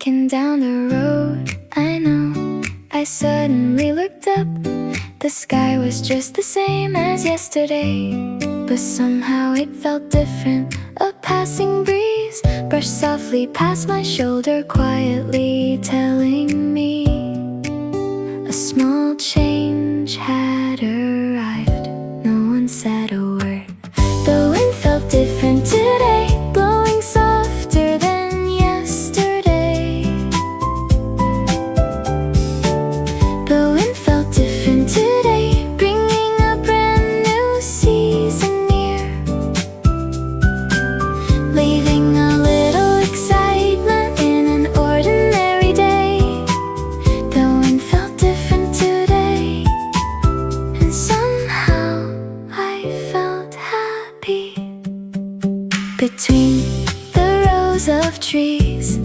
walking down the road, I know. I suddenly looked up. The sky was just the same as yesterday, but somehow it felt different. A passing breeze brushed softly past my shoulder, quietly telling me a small change had arrived. No one said a word. The wind felt different today, blowing softer than yesterday. The wind felt different today, bringing a brand new season near, leaving a little excitement in an ordinary day. The wind felt different today, and somehow I felt happy. Between the rows of trees,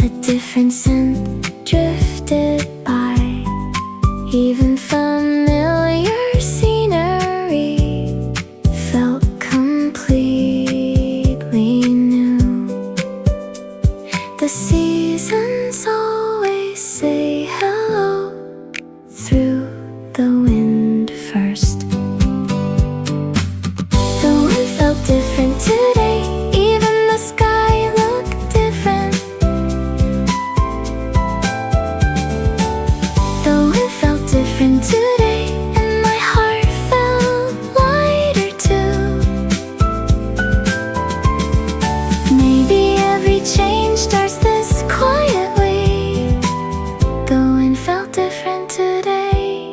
a different scent drifted by. Even familiar scenery felt completely new. The seasons always say hello through the wind first. The wind felt different today, even the sky looked different. The wind felt different today, and my heart felt lighter too. Maybe every change starts this quietly. The wind felt different today,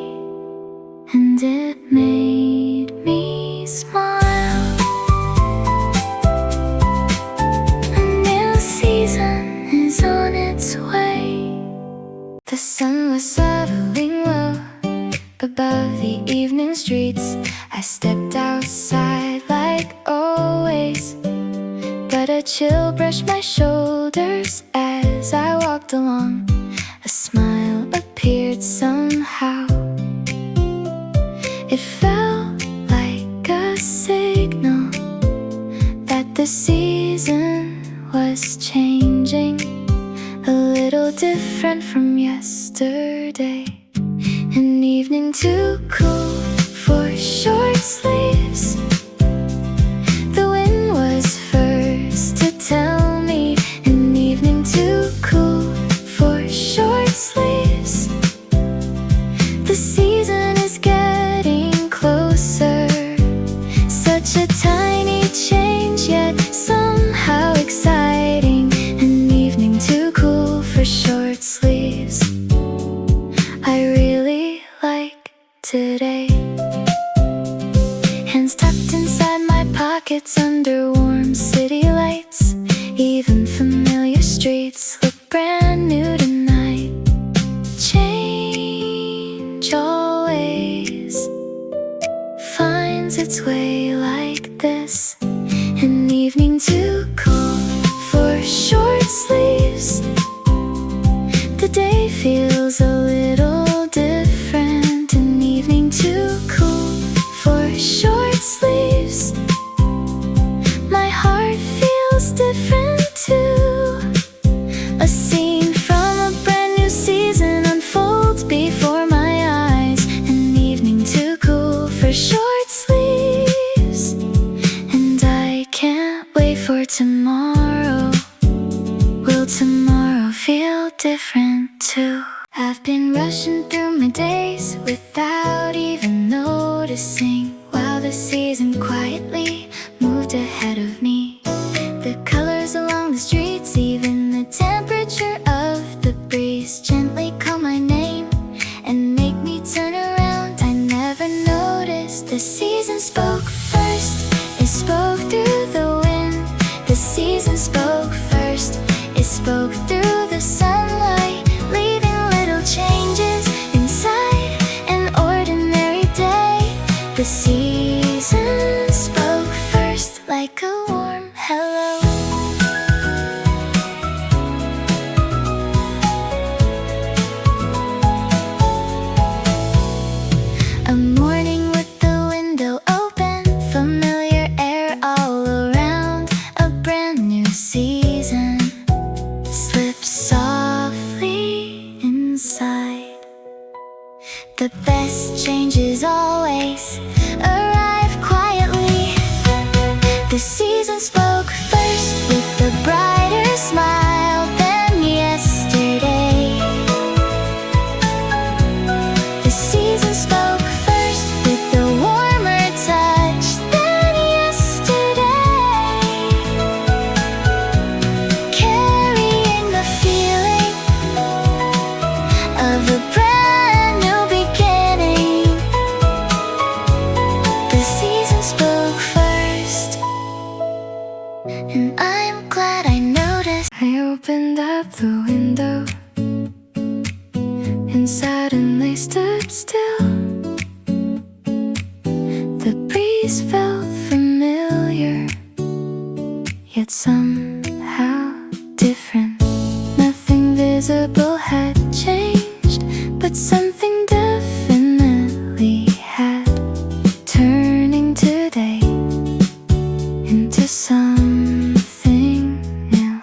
and it made me smile. A new season is on its way. The sun was settling low above the evening streets. I stepped outside like always, but a chill brushed my shoulders as I walked along. A smile appeared somehow. It felt like a signal that the season was changing, a little different from yesterday. An evening too cool for short sleeves. The wind was first to tell me. An evening too cool for short sleeves. The season is getting closer. Such a tiny change, yet somehow exciting. An evening too cool for short sleeves. I really like today. Hands tucked inside my pockets under warm city lights. Even familiar streets look brand new tonight. Change always finds its way like this. An evening too cool for short sleeves. The day feels a little different. An evening too cool for short sleeves. My heart feels different too. A scene from a brand new season unfolds before my eyes. An evening too cool for short sleeves, and I can't wait for tomorrow. Will tomorrow feel different too? I've been rushing through my days without even noticing, while the season quietly moved ahead of me. The colors along the streets, even the temperature of the breeze, gently call my name and make me turn around. I never noticed the season spoke first. It spoke through the wind. The season spoke first. It spoke through the sunlight, leaving little changes inside an ordinary day. The season spoke first, like a warm hello. A morning with the window open, familiar air all around. A brand new season slips at the window, and suddenly stood still. The breeze felt familiar, yet somehow different. Nothing visible had changed, but something definitely had. Turning today into something new.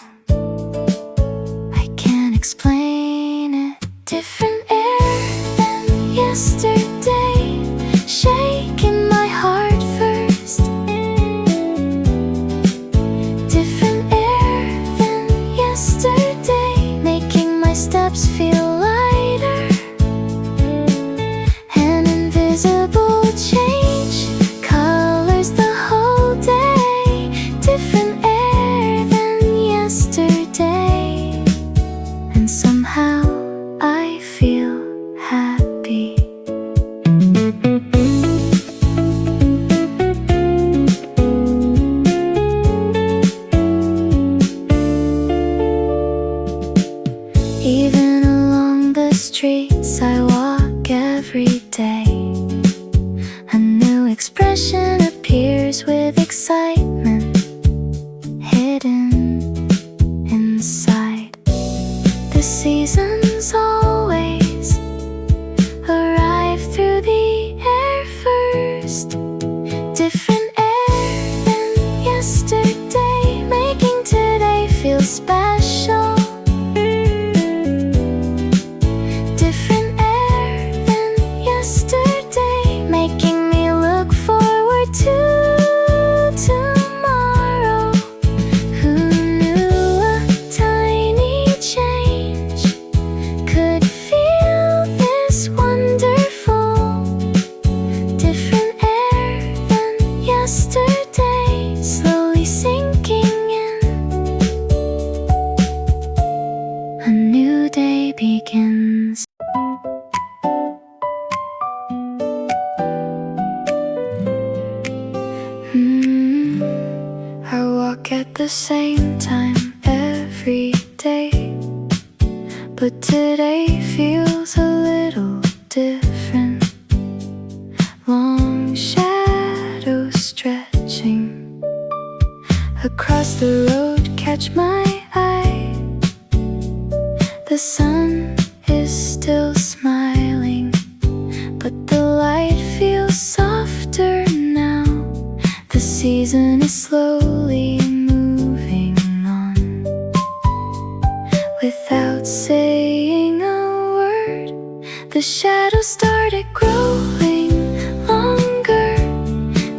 I can't explain it. Different air than yesterday, shaking my heart first. Different air than yesterday, making my steps feel lighter. An invisible change colors the whole day. Different air than yesterday, and somehow I feel happy. Even along the streets I walk every day, a new expression appears with excitement hidden inside. The seasons always arrive through the air first. Different air than yesterday, making today feel special. Different air than yesterday, making me look forward to tomorrow. Who knew a tiny change could feel this wonderful? Different air than yesterday, slowly sinking in. A new day begins. I walk at the same time every day, but today feels a little different. Long shadows stretching across the road catch my eye. The sun is still smiling, but the light feels softer now. The season is slowly moving on. Without saying a word, the shadows started growing longer.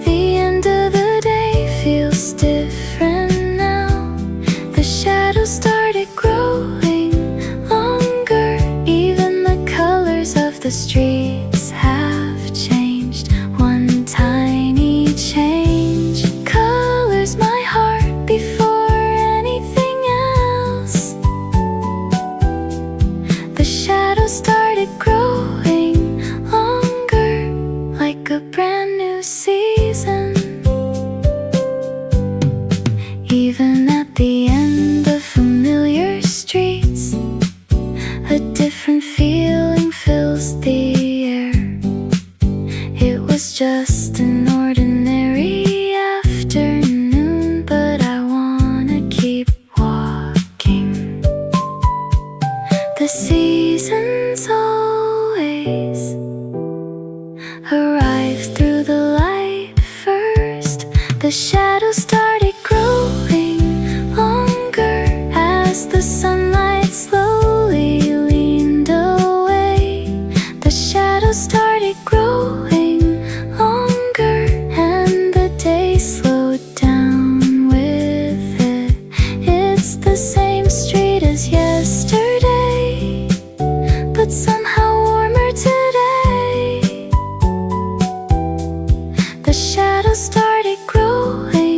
The end of the day feels different now. The shadows started growing longer. Even the colors of the streets have changed. One tiny change colors my heart before anything else. The shadows started growing longer, like a brand new season. Even at the end of familiar streets, a different feeling fills the air. It was just an ordinary afternoon, but I wanna keep walking. The seasons always arrive through the light first. The shadows started growing longer as the sunlight slowly leaned away. The shadows started growing longer, and the day slowed down with it. It's the same street as yesterday, but somehow warmer today. The shadows started growing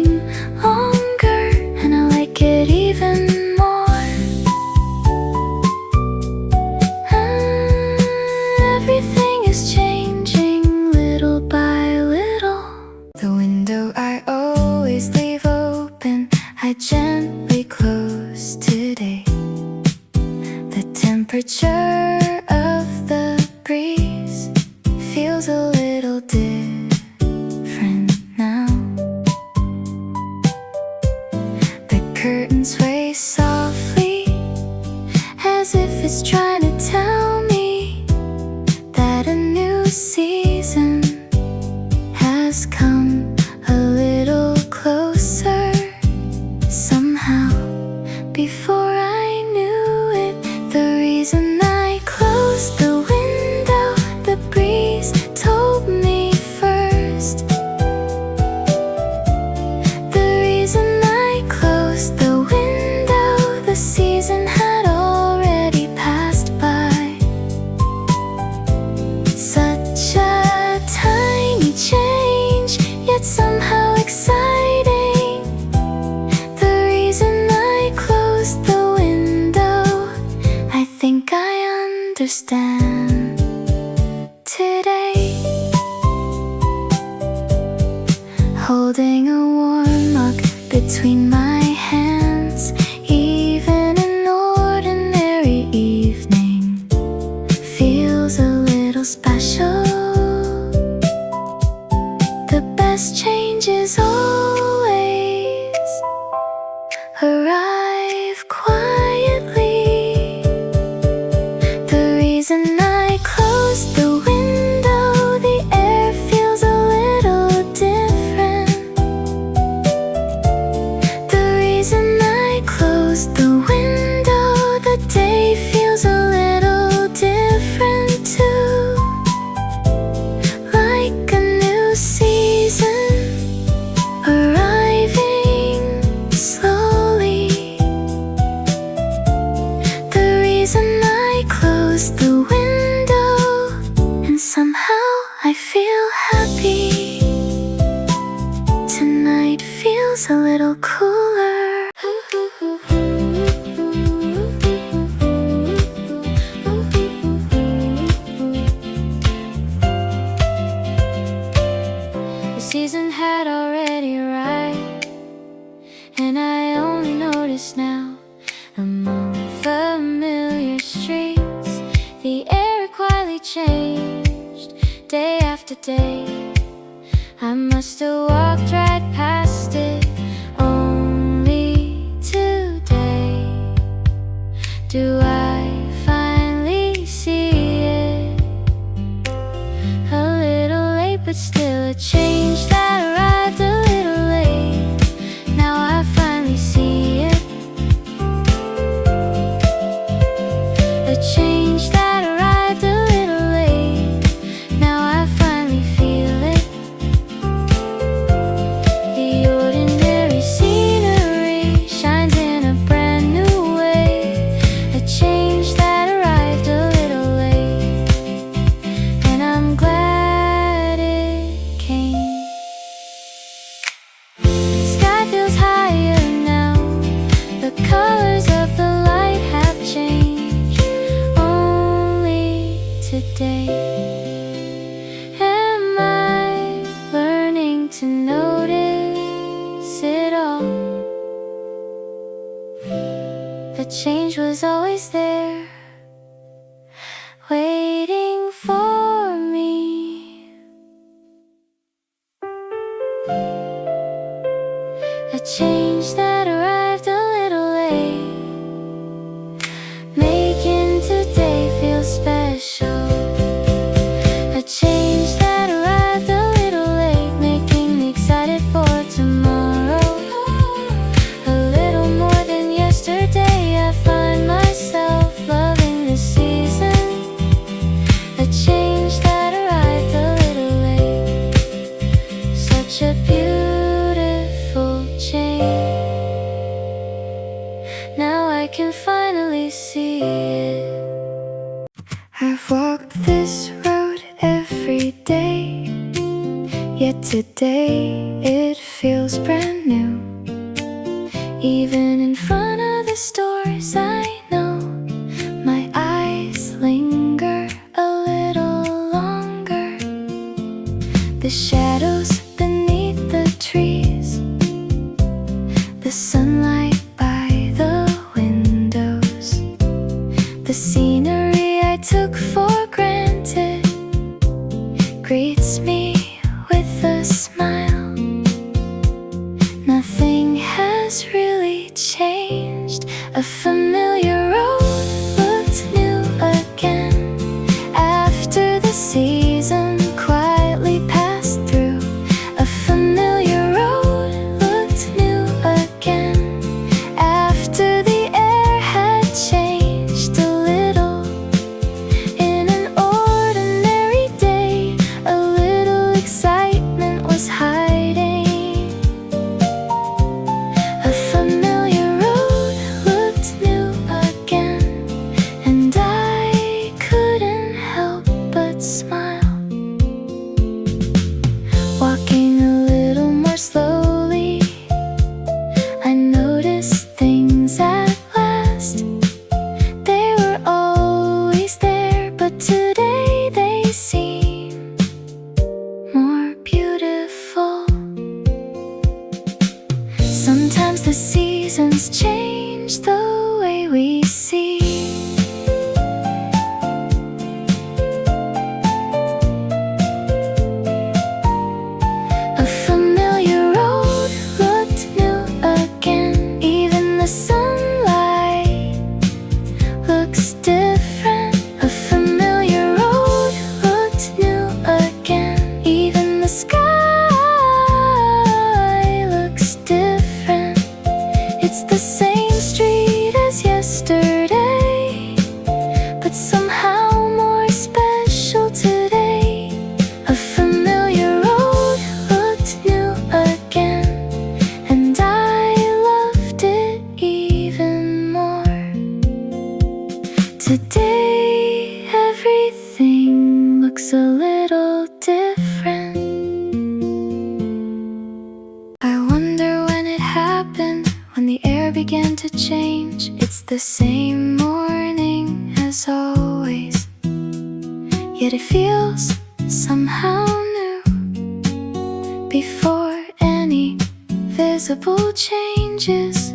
temperature of the breeze feels a little different now. The curtains sway softly as if it's trying to tell me that a new season has come a little closer. Somehow, before I knew it, the reason I closed the window, the breeze told me first. The reason I closed the window, the season had already passed by. Such a tiny change, yet somehow exciting. The reason I closed the window, I think I understand today. Holding a warm mug between my hands, even an ordinary evening feels a little special. The best changes always arrive quietly. The reason I closed the window, the air feels a little different. The reason I closed the window, the day feels a little different too. Like a new season arriving slowly. The reason I closed the window, and somehow I feel happy. Tonight feels a little cooler. The season had already arrived, and I only noticed now. Among familiar streets, the air quietly changed day after day. I must have walked right past it only today. Do I finally see it? A little late, but still a change that arrived a little late. Now I finally see it. A change that arrived a little late. Now I finally feel it. The ordinary scenery shines in a brand new way. A change that arrived a little late, and I'm glad it came. Sky feels higher now. The colors of the light have changed only today. Am I learning to notice it all? The change was always there, waiting for me. A change that arrived a little late, making today feel special. A change that arrived a little late, making me excited for tomorrow. A little more than yesterday, I find myself loving this season. A change that arrived a little late, such a beautiful change. Now I can finally see it. I've walked this road every day, yet today it feels brand new. Even in front of the stores, I know my eyes linger a little longer. The shadows beneath the trees, the sunlight by the windows, The scenery I took for granted greets me with a smile. Nothing has really changed. A familiar road looked new again after the season quietly passed through. A familiar road looked new again after the air had changed a little. In an ordinary day, a little excitement was hiding. A familiar road looked new again, and I couldn't help but smile. Walking a little more slowly, I noticed things at last. They were always there, but today they seem more beautiful. Sometimes the seasons change the way we see. A familiar road looked new again. Even the sunlight looks different. A familiar road looked new again. Even the sky looks different. It's the same street as yesterday, but somehow more special today. A familiar road looked new again, and I loved it even more. Today everything looks a little different. I wonder when it happened, when the air began to change. It's the same morning as always, yet it feels somehow new. Before any visible changes,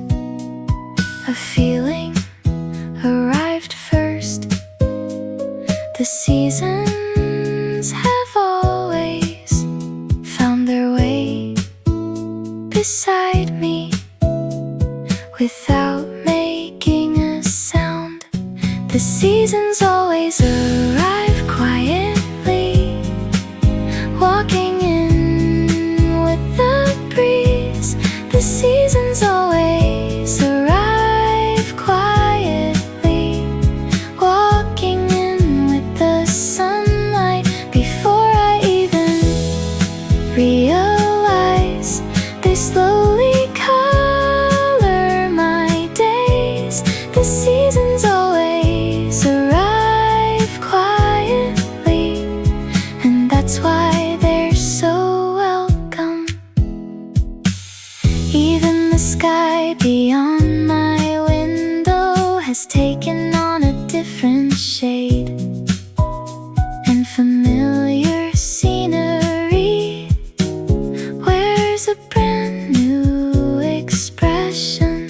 a feeling arrived first. The seasons have always found their way beside me without making a sound. The seasons always arrive quietly, walking in with the breeze. The seasons always arrive quietly, walking in with the sunlight. Before I even realize, they slowly color my days. The seasons always arrive quietly, and that's why they're so welcome. Even the sky beyond my window has taken on a different shade, and familiar scenery wears a brand new expression.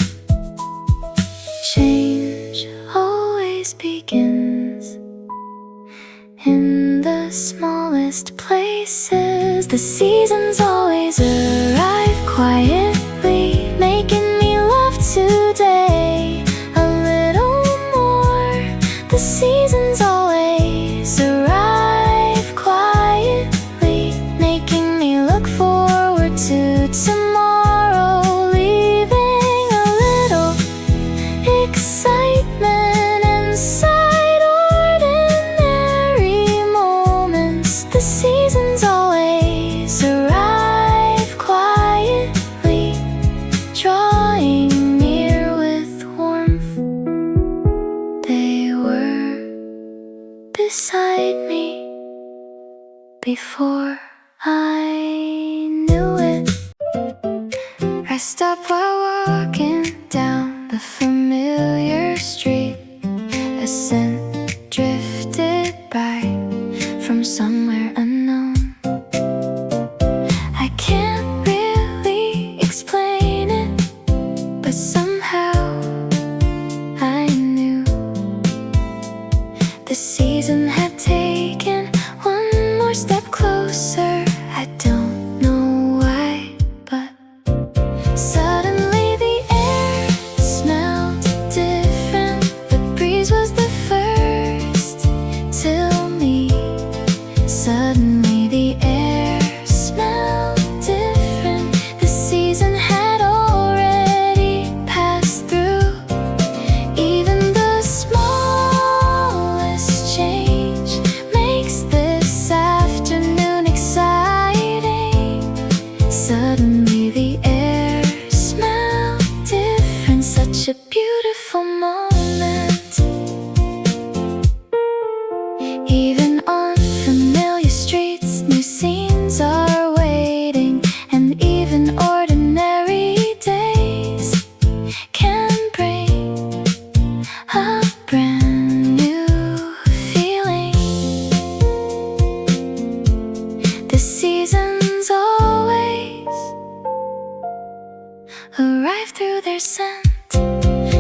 Change always begins in the smallest places. The seasons always arrive quietly, making me love today a little more. The seasons always arrive quietly, making me look forward to tomorrow, leaving a little excitement inside ordinary moments. The seasons always arrive quietly, drawing near with warmth. They were beside me before I knew it. I stopped while walking down the familiar street. A scent drifted by from somewhere unknown. I can't really explain it, but somehow I knew The season had taken one more step closer. I don't know why, but suddenly the air smelled different. The breeze was the first till me. Suddenly the air smelled different. The season had already passed through. Even the smallest change makes this afternoon exciting. Suddenly the air smelled different. Such a beautiful moment. Even on familiar streets, new scenes are waiting. And even ordinary days can bring a brand new feeling. The seasons always arrive through their scent.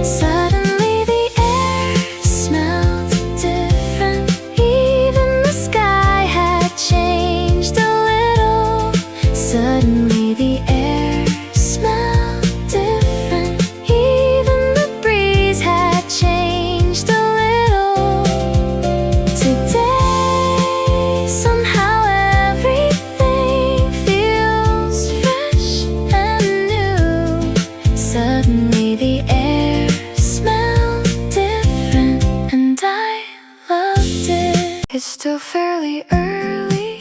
Suddenly the air smelled different. Even the sky had changed a little. Suddenly the air smelled different. Even the breeze had changed a little. Today somehow everything feels fresh and new. Suddenly the air smelled different, and I loved it. It's still fairly early,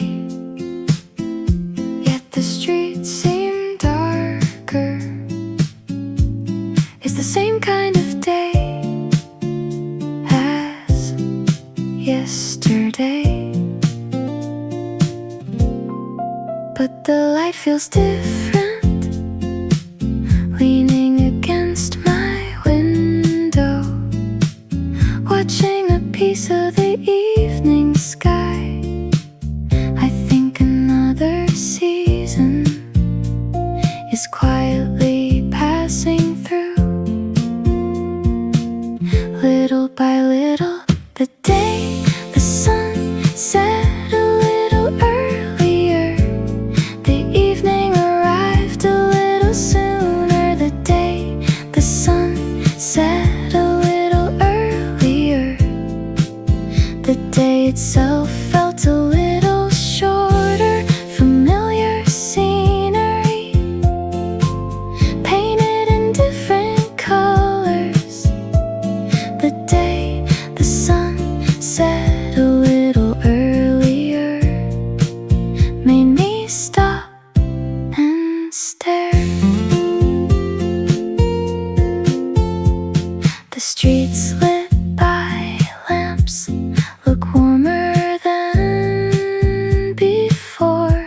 yet the streets seem darker. It's the same kind of day as yesterday, but the light feels different. Leaning against my window, watching a piece of the evening sky, I think another season is quietly passing through. Little by little, the day, the sun set a little earlier. The evening arrived a little sooner. The day, the sun set a little earlier. The day itself felt a little shorter. Familiar scenery, painted in different colors. The day, the sun set a little earlier, made me stop and stare. The streets lit by lamps look warmer than before.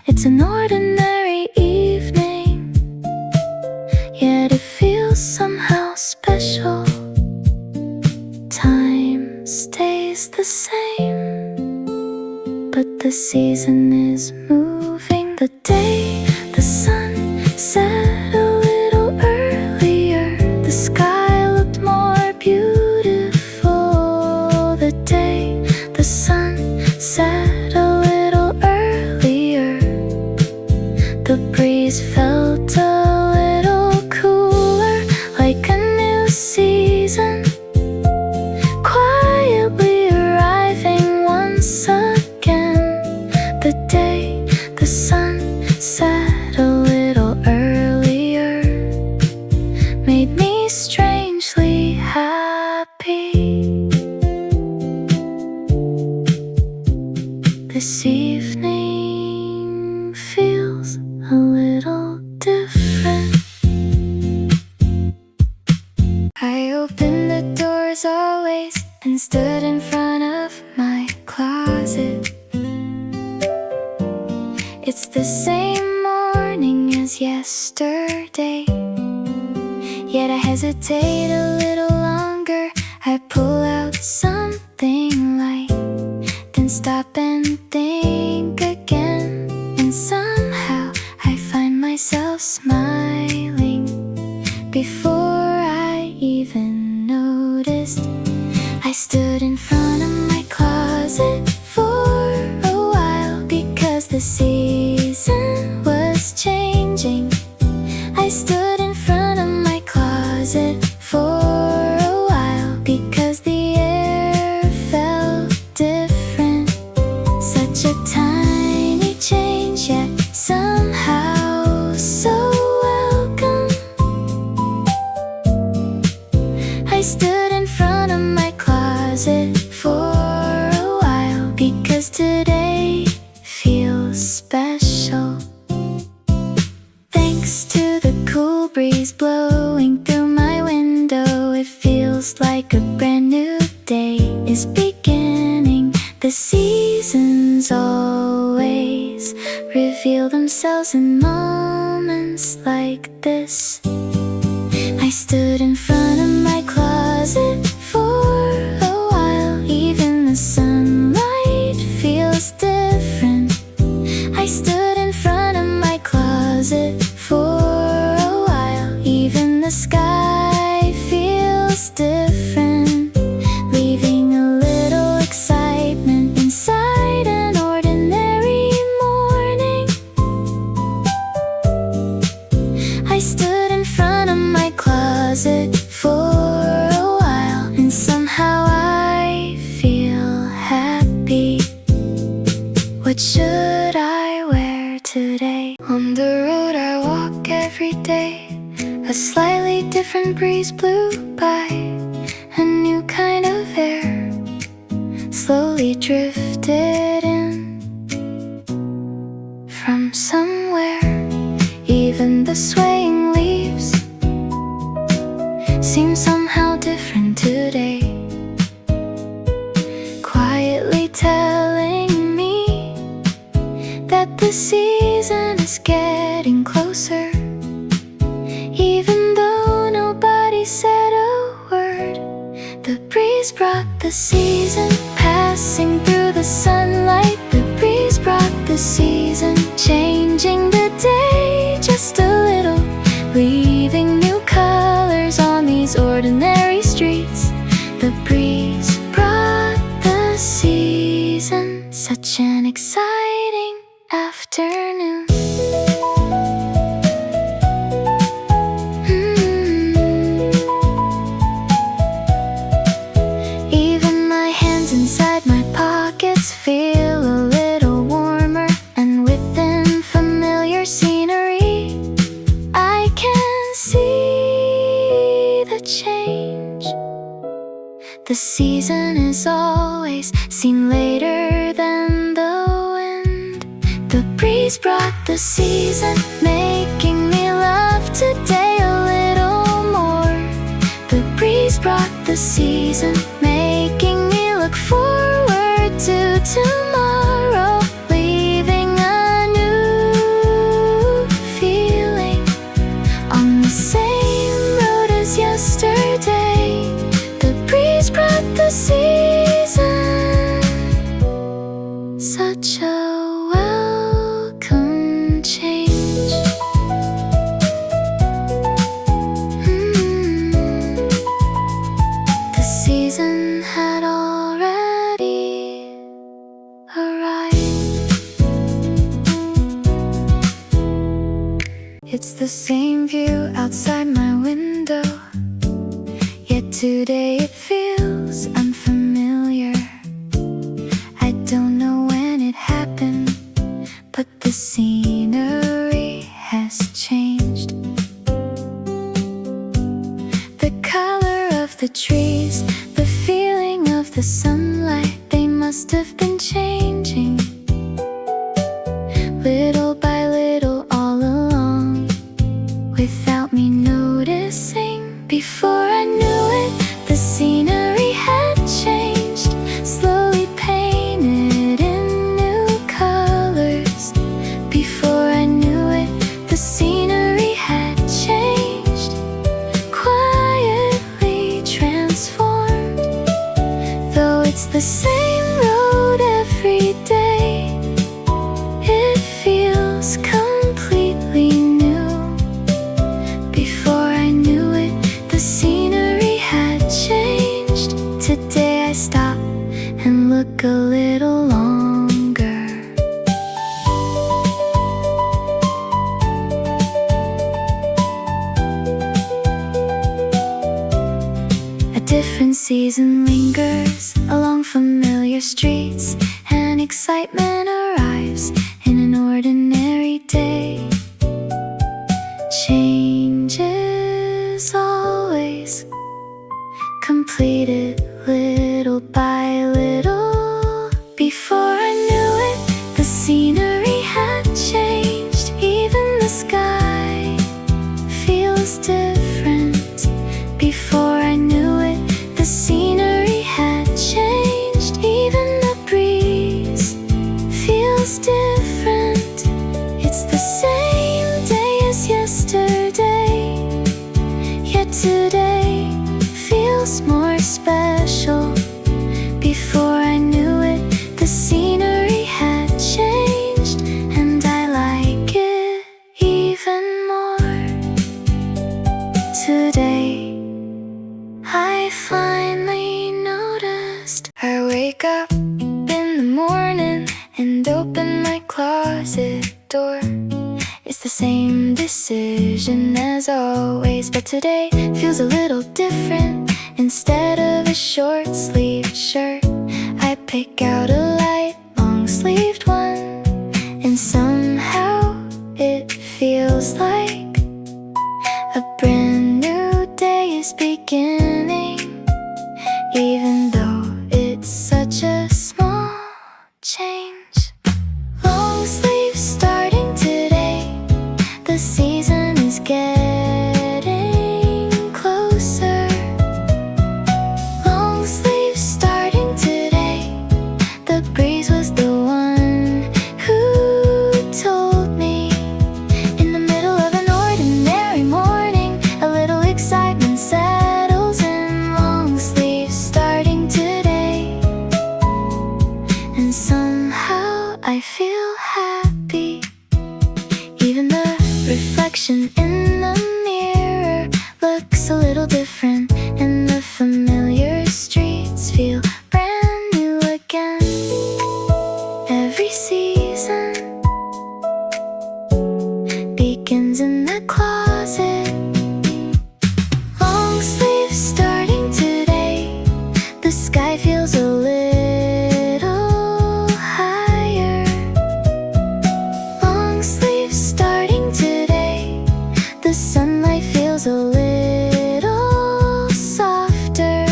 It's an ordinary evening, yet it feels somehow special. Time stays the same, but the season is moving. The day, the sun set a little earlier. The sky looked more beautiful. The day, the sun set a little earlier. The breeze felt a little cooler, like a new season, quietly arriving once again. The day, the sun set a little earlier, made me strangely happy. This evening feels a little different. I opened the door as always and stood in front of my closet. It's the same morning as yesterday, yet I hesitate a little longer. I pull out something light, then stop and think again. And somehow I find myself smiling before I even noticed. I stood in front of closet for a while because the season was changing. I stood in front of my closet for a while because the air felt different. Such a tiny change, yet somehow so welcome. I stood in front of my closet for a while because today feels special. Thanks to the cool breeze blowing through my window, it feels like a brand new day is beginning. The seasons always reveal themselves in moments like this. I stood in front of my closet for a while. Even the sunlight feels different. I stood in front of my closet for a while. Even the sky feels different, leaving a little excitement inside an ordinary morning. I stood in front of my closet for a while, and somehow I feel happy. What should I wear today? On the road I walk every day. A slightly different breeze blew by. A new kind of air slowly drifted in from somewhere. Even the swaying leaves seem somehow different today, quietly telling me that the season is getting closer. Even though nobody said a word, the breeze brought the season, passing through the sunlight. The breeze brought the season, changing the day just a little, leaving new colors on these ordinary streets. The breeze brought the season, such an exciting afternoon. Even my hands inside my pockets feel a little warmer, and within familiar scenery I can see the change. The season is always seen later than the wind. The breeze brought the season, making me love today a little more. The breeze brought the season, making me look forward to tomorrow, leaving a new feeling on the same road as yesterday. The breeze brought the season, such a welcome change. The season had already arrived. It's the same view outside my window, yet today it feels unfamiliar. I don't know when it happened, but the scenery has changed. The color of the trees, the feeling of the sunlight, they must have been changing little by little all along, without me noticing. Before I knew it, the scenery had changed, slowly painted in new colors. Before I knew it, the scenery had changed, quietly transformed. Though it's the same road every day, it feels completely new. Before I knew it, the scenery had changed. Today I stop and look a little longer. A different season lingers along familiar streets, and excitement arrives in an ordinary day. Changes always completed little by little. Before I knew it, the scenery had changed. Even the sky feels different. Before I knew it, the scenery had changed. Even the breeze feels different. It's the same day as yesterday, yet today feels more special. Before I knew it, the scenery had changed, and I like it even more today. I finally noticed. I wake up in the morning and open my closet door. It's the same decision as always, but today feels a little different. Instead of a short-sleeved shirt, I pick out a light, long-sleeved one. And somehow it feels like a brand new day is beginning, even though it's such a small change. Long sleeves starting today, the season is getting closer. Long sleeves starting today, the breeze was the one who told me. In the middle of an ordinary morning, a little excitement settles in. Long sleeves starting today, and somehow I feel happy. Even the reflection in the mirror looks a little different, and the familiar streets feel brand new again. Every season begins in the closet. Long sleeves starting today, the sky feels a little higher. Long sleeves starting today, the sunlight feels a little softer.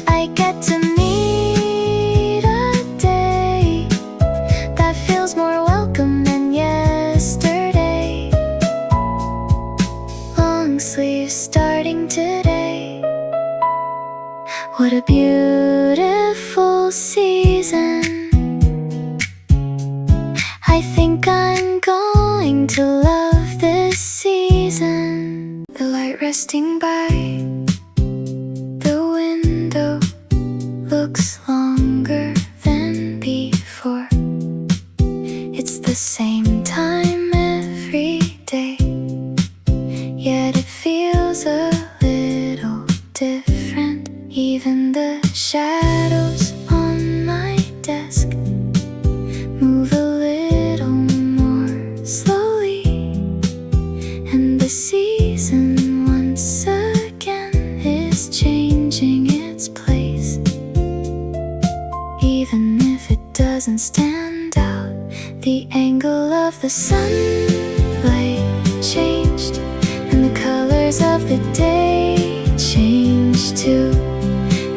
I get to meet a day that feels more welcome than yesterday. Long sleeves starting today. What a beautiful season. I think I'm going to love this season. The light resting by the window looks longer than before. It's the same time every day, yet it feels a little different. Even the shadows on my desk move a little more slowly, and the season once again is changing its place. Even if it doesn't stand out, the angle of the sunlight changed, and the colors of the day changed too.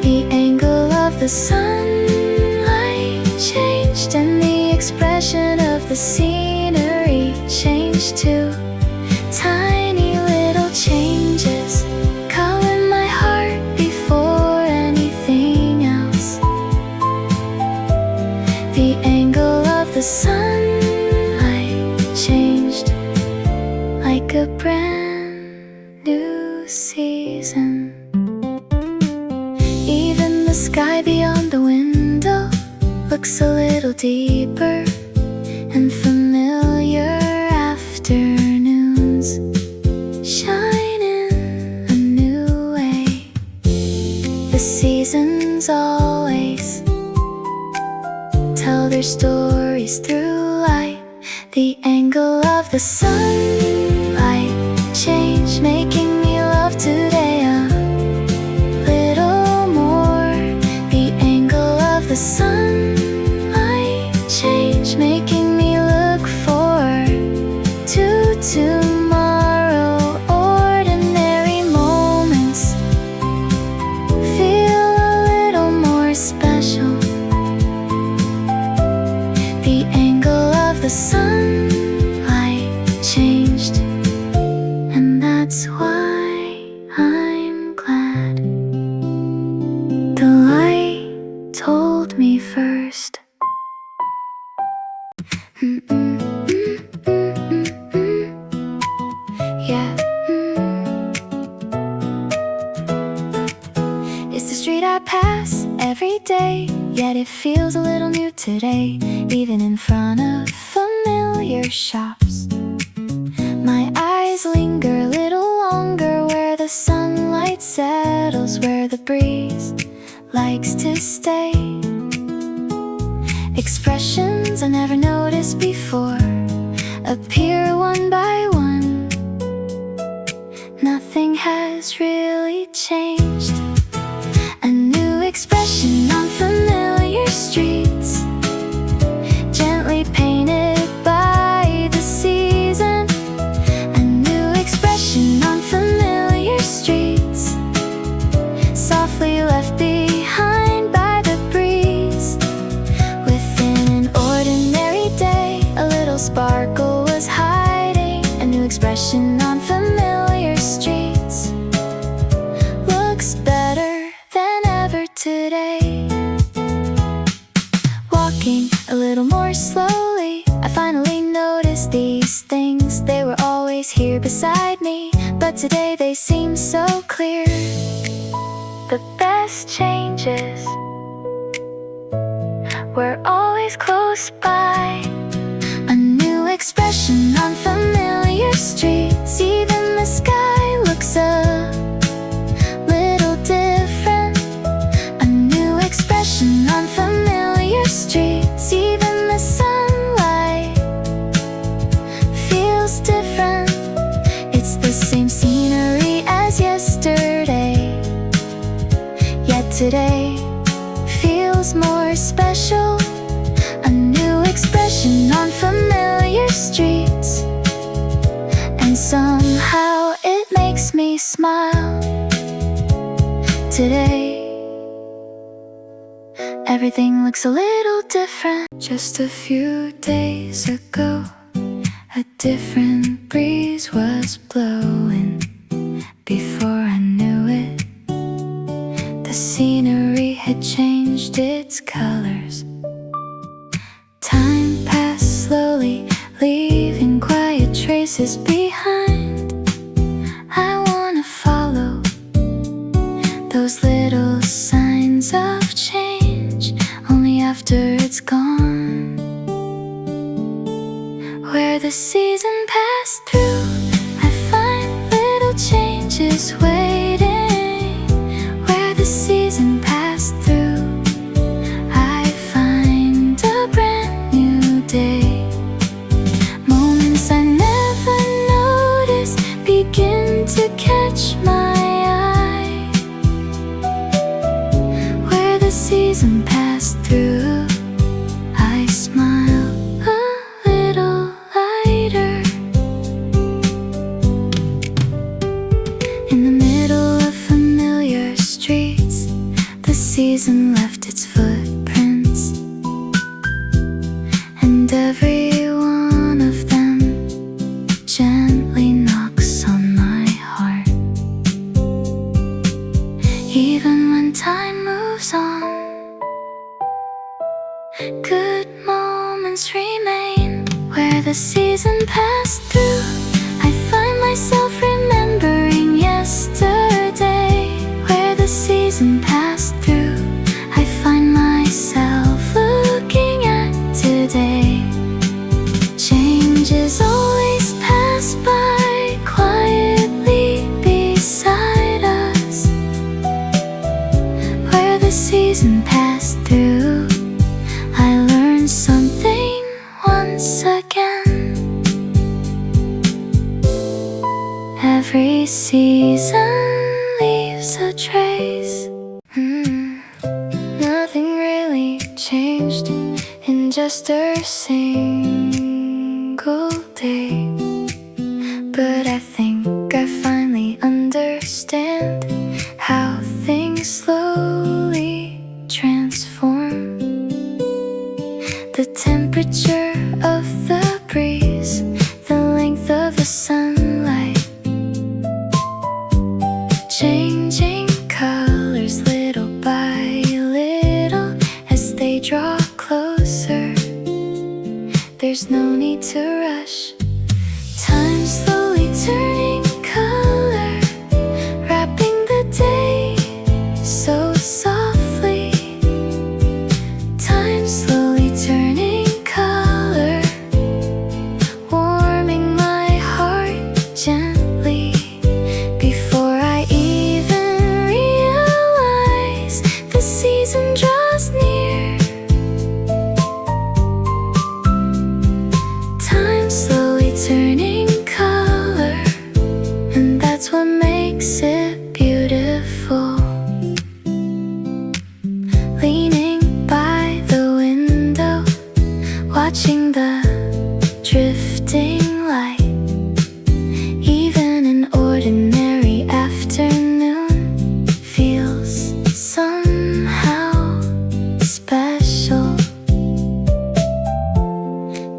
The angle of the sunlight changed, and the expression of the scenery changed too. Tiny little changes color my heart before anything else. The angle of the sunlight changed, like a brand new season. Even the sky beyond the window looks a little deeper and familiar. Afternoons shine in a new way. The seasons always tell their stories through light. The angle of the sunlight changed, making me love today a little more. The angle of the sunlight changed, making me look forward to tomorrow. Ordinary moments feel a little more special. The angle of the sunlight changed, and that's why I'm glad the light told me first. Yeah. It's the street I pass every day, yet it feels a little new today. Even in front of familiar shops, my eyes linger a little longer where the sunlight settles, where the breeze likes to stay. Expressions I never noticed before appear one by one. Nothing has really changed. A new expression on familiar streets, gently painted by the season. A new expression on familiar streets, softly left behind by the breeze. Within an ordinary day, a little sparkle was hiding. A new expression on familiar streets looks better than ever today. Walking a little more slowly, I finally noticed these things. They were always here beside me, but today they seem so clear. The best changes were always close by. A new expression on familiar streets. Even the sky looks a little different. A new expression on familiar streets. Even the sunlight feels different. It's the same scenery as yesterday, yet today feels more special. A new expression on familiar streets, and somehow it makes me smile. Today everything looks a little different. Just a few days ago, a different breeze was blowing. Before I knew it, the scenery had changed its colors. Time passed slowly, leaving quiet traces behind. I wanna follow those little signs of change, only after it's gone. Where the season passed through, I find little changes waiting. Where the season passed through, I find a brand new day. Moments I never noticed begin to catch my eye. Where the season passed through, I smile a little lighter. In the middle of familiar streets, the season left its footprints, and every one of them gently knocks on my heart. Even when time moves on, good moments remain. Where the season passed through, I find myself remembering yesterday. Where the season passed through, I find myself looking at today. Changes always pass by quietly beside us. Where the season passed through, I learned Every season leaves a trace. Nothing really changed in just a single day. But I think I finally understand how things slowly transform. The temperature of the breeze, the length of the sunlight, changing colors little by little as they draw closer. There's no need to rush. Time slowly turning color, wrapping the day so softly. Time slowly turning color, warming my heart gently. Before I even realize the season draws near, time slowly turning color, and that's what makes it beautiful. Leaning by the window, watching the drifting light. Even an ordinary afternoon feels somehow special.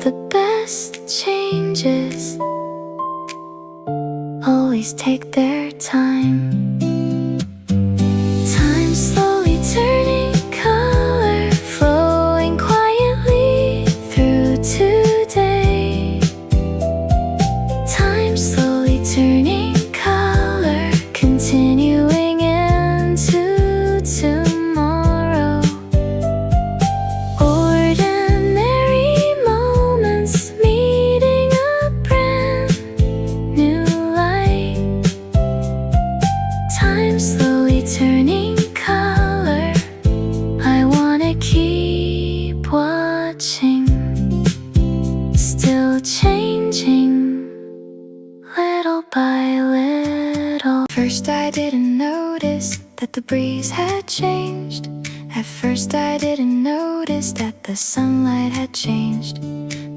The best changes always take their time. Time slowly turning color, flowing quietly through today. Time slowly turning color, continuing into tomorrow. Ordinary moments meeting a brand new light. Time slowly turning color, I wanna keep watching. Still changing, little by little. First I didn't notice that the breeze had changed. At first I didn't notice that the sunlight had changed.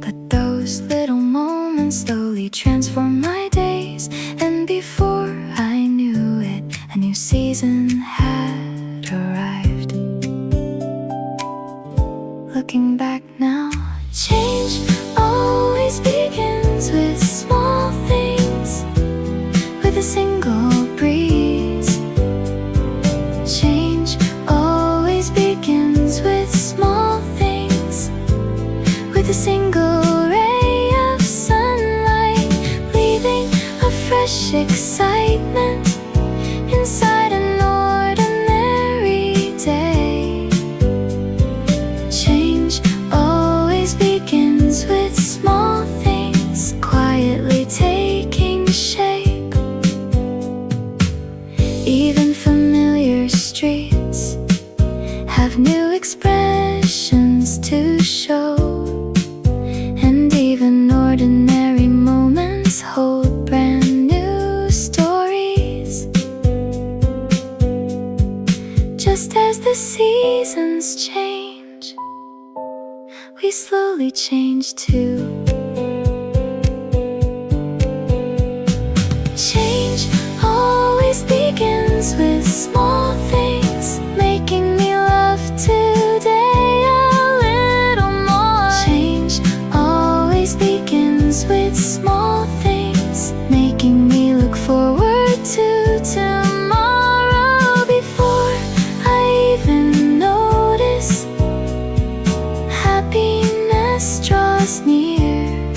But those little moments slowly transformed my days. And before I knew it, a new season had arrived. Looking back now, change always begins with small things, with a single breeze. Change always begins with small things, with a single ray of sunlight, leaving a fresh excitement inside an ordinary day. Change always begins with small things, quietly taking shape. Even familiar streets have new expressions to show. And even ordinary moments hold brand new stories. Just as the seasons change, we slowly change too. Change always begins with small things, making me love today a little more. Change always begins with small things, making me look forward to tomorrow. Before I even notice, happiness draws near.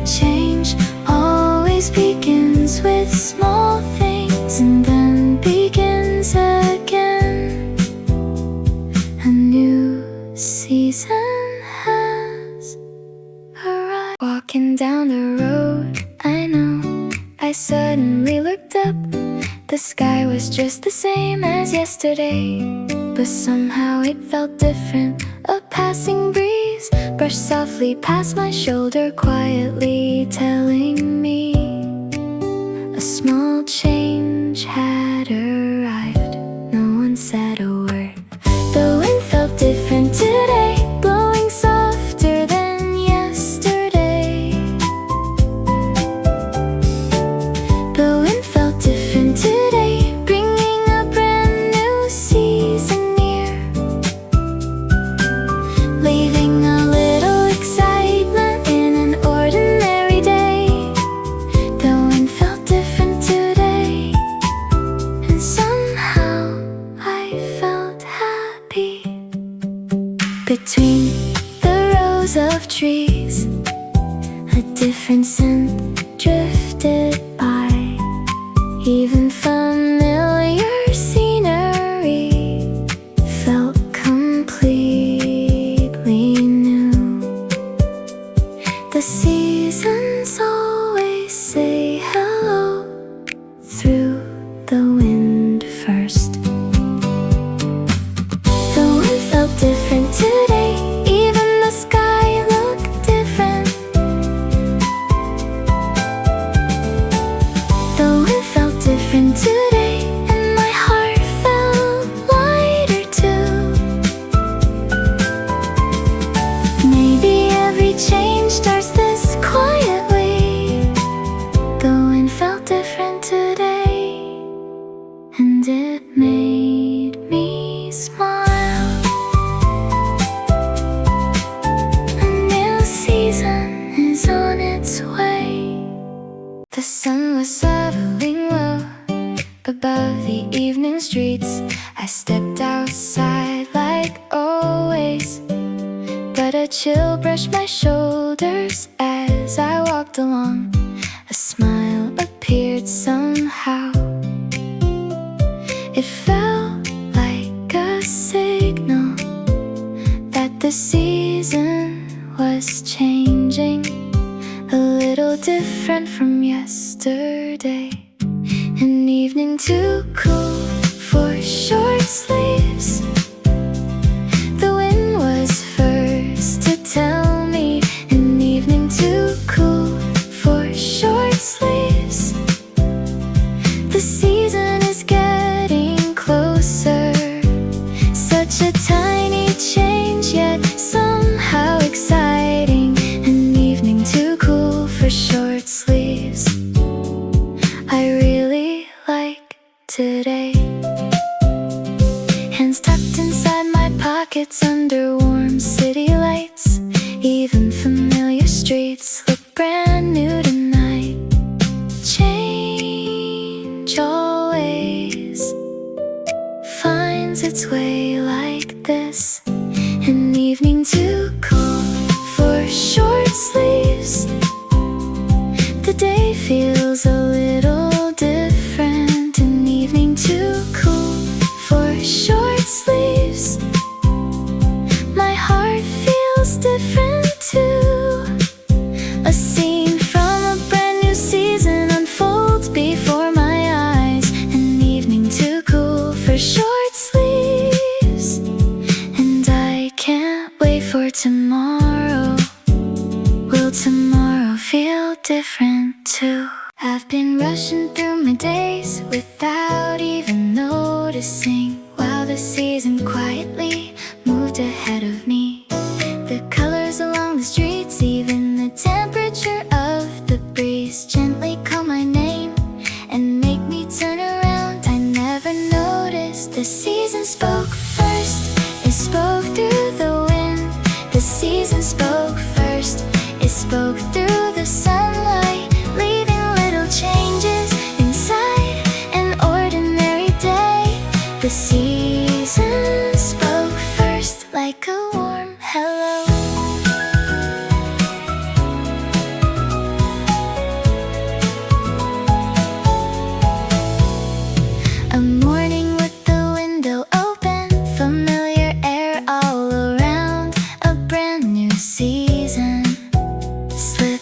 Change always begins with small things, and then begins again. A new season has arrived. Walking down the road, I know I suddenly looked up. The sky was just the same as yesterday, but somehow it felt different. A passing breeze brushed softly past my shoulder, quietly telling me small change had arrived. No one said a word. The wind felt different today, blowing softer than yesterday. The wind felt different today, bringing a brand new season near, leaving a little excitement in an ordinary day. The wind felt different today, and somehow I felt happy. Between the rows of trees, a different scent drifted by. Even familiar scenery felt completely new. The seasons always say hello through the wind first. The wind felt different today, even the sky looked different. The wind felt different today, and my heart felt lighter too. Maybe every change starts this quietly. The wind felt different today, and it made me smile. A new season is on its way. The sun was settling low above the evening streets. I stepped outside like always, but a chill brushed my shoulders as I walked along. A smile appeared somehow. It felt like a signal that the season was changing, a little different from yesterday. An evening too cool for short sleeves. The wind was first to tell me. An evening too cool for short sleeves. The season is getting closer. Such a tiny change, yet somehow exciting. An evening too cool for short sleeves. I really like today. Hands tucked inside my pockets under warm city lights. Even familiar streets look brand new tonight. Change always finds its way like this. An evening too cool for short sleeves. The day feels a little different. An evening too cool for short sleeves. My heart feels different too. A scene from a brand new season unfolds before my eyes. An evening too cool for short sleeves. And I can't wait for tomorrow. Will tomorrow feel different too? I've been rushing through my days without even noticing, while the season quietly moved ahead of me. The colors along the streets, even the temperature of the breeze, gently call my name and make me turn around. I never noticed the season spoke first. It spoke through the wind. The season spoke first. It spoke through the sunlight, leaving little changes inside an ordinary day. The season spoke first, like a warm hello. A morning with the window open, familiar air all around. A brand new season slipped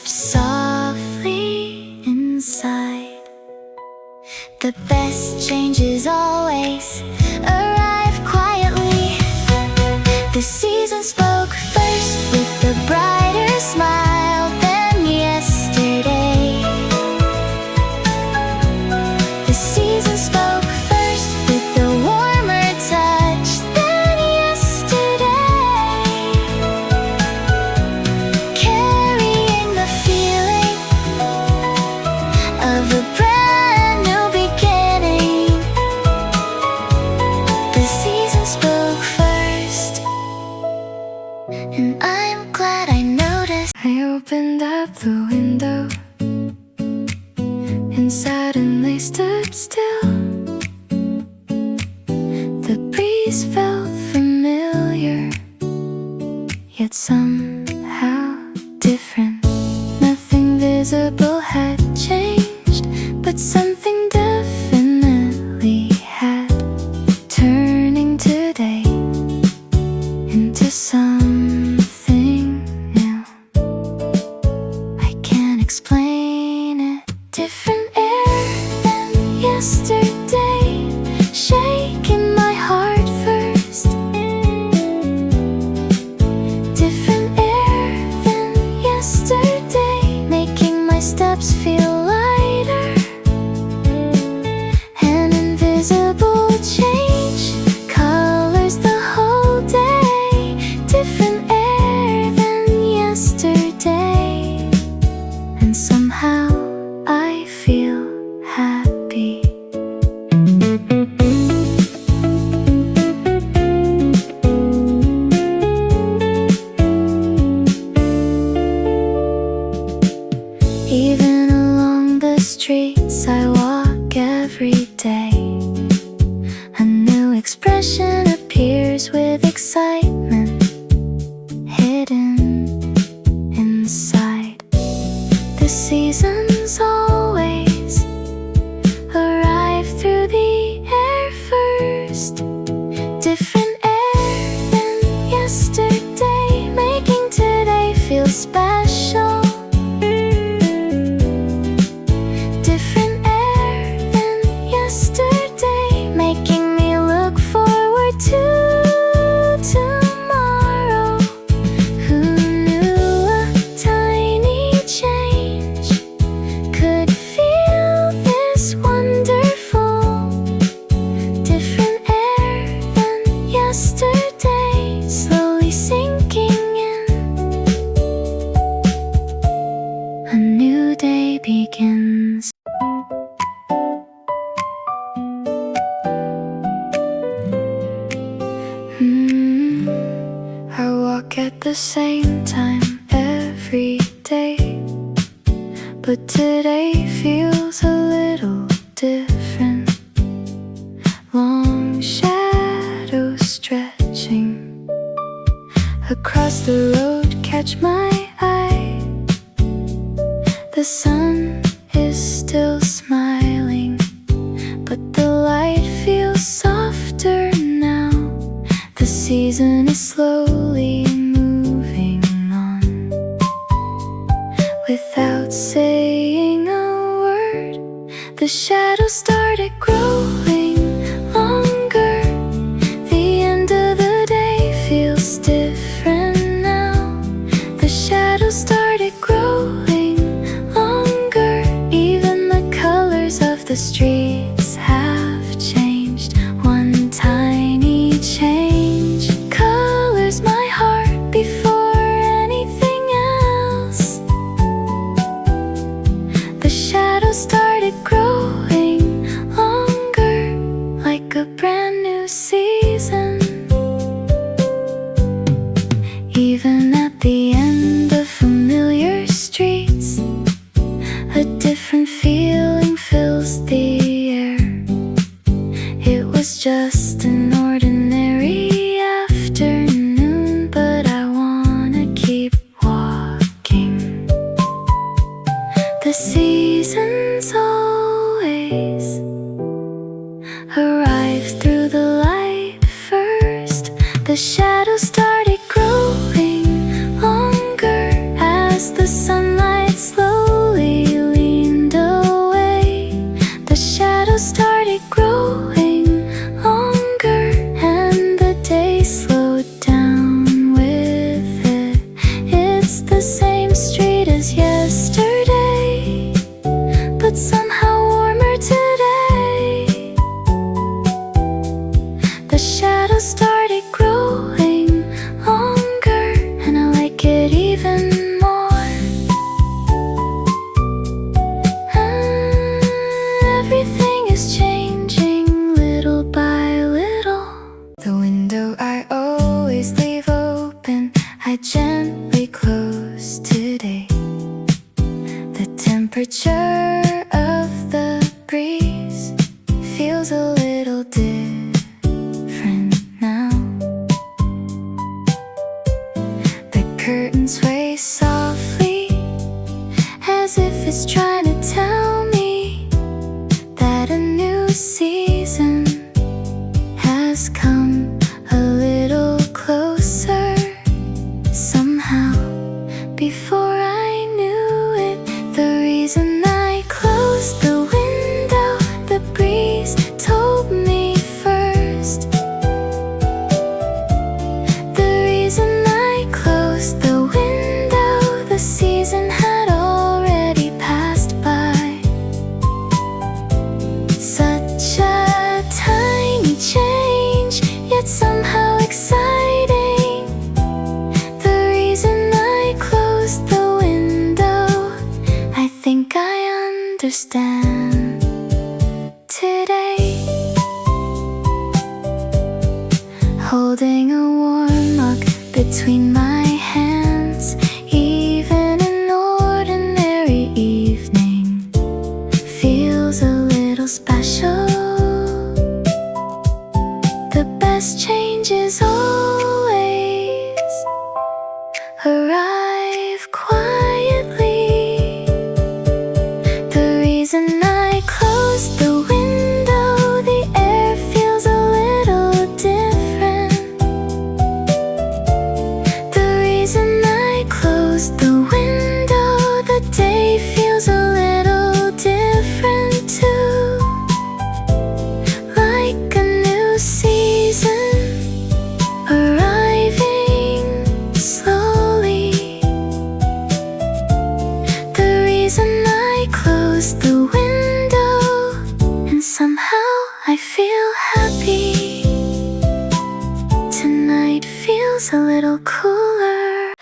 at the window, and suddenly stood still. The breeze felt familiar, yet somehow different. Nothing visible had changed, but something definitely had, turning today into something new. I can't explain it. Different air than yesterday, shaking my heart first. Different air than yesterday, making my steps feel lighter. An invisible change colors the whole day. Different air than yesterday, and somehow I feel happy. Even along the streets I walk every day, a new expression appears with excitement hidden inside. The seasons always arrive through the air first. Different air than yesterday, making today feel special. Different air than yesterday, making me look forward to tomorrow. Who knew a tiny change could feel this wonderful? Different air than yesterday, slowly sinking in. A new day begins. I walk at the same time every day, but today feels a little different. Long shadows stretching across the road catch my eye. The sun is still smiling, but the light feels softer now. The season is slowly moving on. Without saying a word, the shadows started growing longer. The end of the day feels different now. The shadows started growing longer. Even the colors of the streets have changed. One tiny change colors my heart before anything else. The shadows started growing longer, like a brand new season. Even at the end of familiar streets, a different feeling fills the air. It was just an ordinary afternoon, but I wanna keep walking. The seasons always arrive through the light first. The shadows started growing longer as the sunlight slowly leaned away. The shadows started growing longer, and the day slowed down with it. It's the same street as yesterday, but somehow warmer today. The shadows started growing longer, and I like it even more. Everything is changing little by little. The window I always leave open, I gently close today. is trying to tell me that a new season has come a little closer. Somehow, before I knew it, the reason I closed the window, the breeze told me first. The reason I closed the window, the season had already passed by. Such a tiny change, yet somehow exciting. The reason I closed the window, I think I understand today. Holding a warm mug between my hands, even an ordinary evening feels a little special. The best changes always arrive quietly. The reason I closed the window, the air feels a little different. The reason I closed the window, the day feels a little different too. Like a new season arriving slowly. The reason I closed the window, and somehow I feel happy. Tonight feels a little cooler.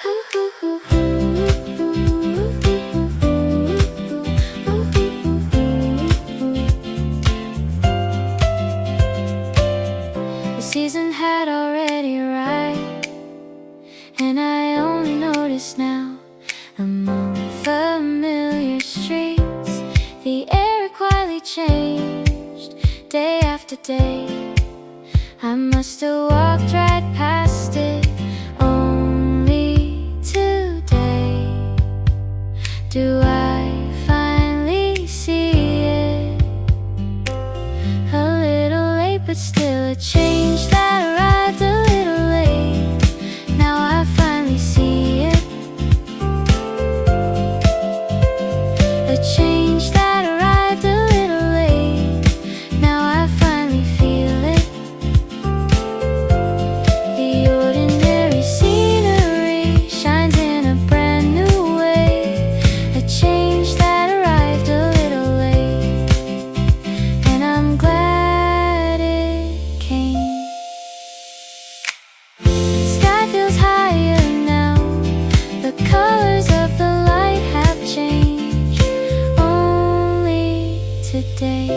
The season had already arrived, and I only notice now. Among familiar streets, the air quietly changed day after day. I must have walked right past it only today. Do I finally see it? A little late, but still a change that arrived a little late. Now I finally see it. A change that arrived a little late. Now I finally feel it. The ordinary scenery shines in a brand new way. A change that arrived a little late, and I'm glad it came. Sky feels higher now. The colors of the light have changed only today.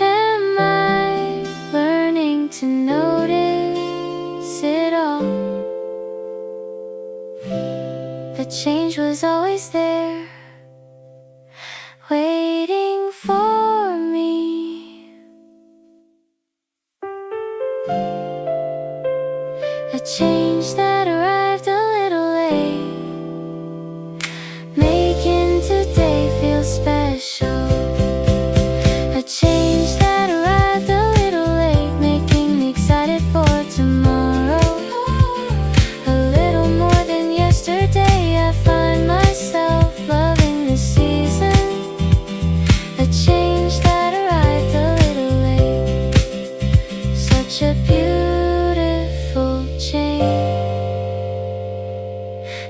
Am I learning to notice it all? The change was always there, waiting for me. A change that arrived a little late, making today feel special. A change that arrived a little late, making me excited for tomorrow. A little more than yesterday, I find myself loving this season. A change that arrived a little late, such a beautiful change.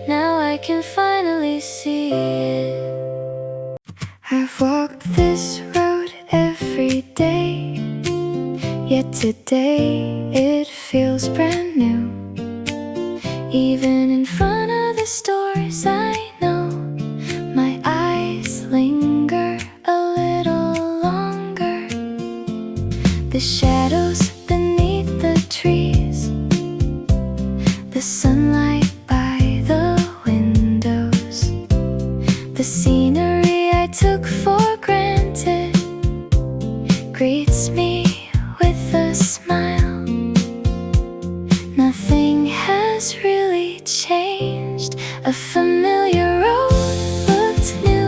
Now I can finally see it. I've walked this road every day, yet today it feels brand new. Even in front of the stores, I know my eyes linger a little longer. The shadows beneath the trees, the sunlight by the windows, the scenery I took for granted greets me with a smile. Nothing has really changed. A familiar road looked new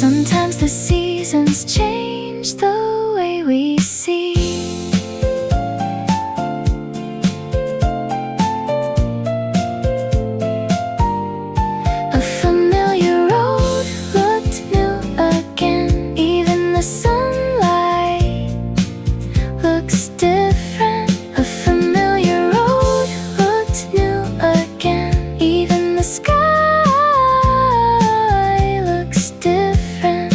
Sometimes the seasons change the way we see. A familiar road looked new again. Even the sunlight looks different. A familiar road looked new again. Even the sky looks different.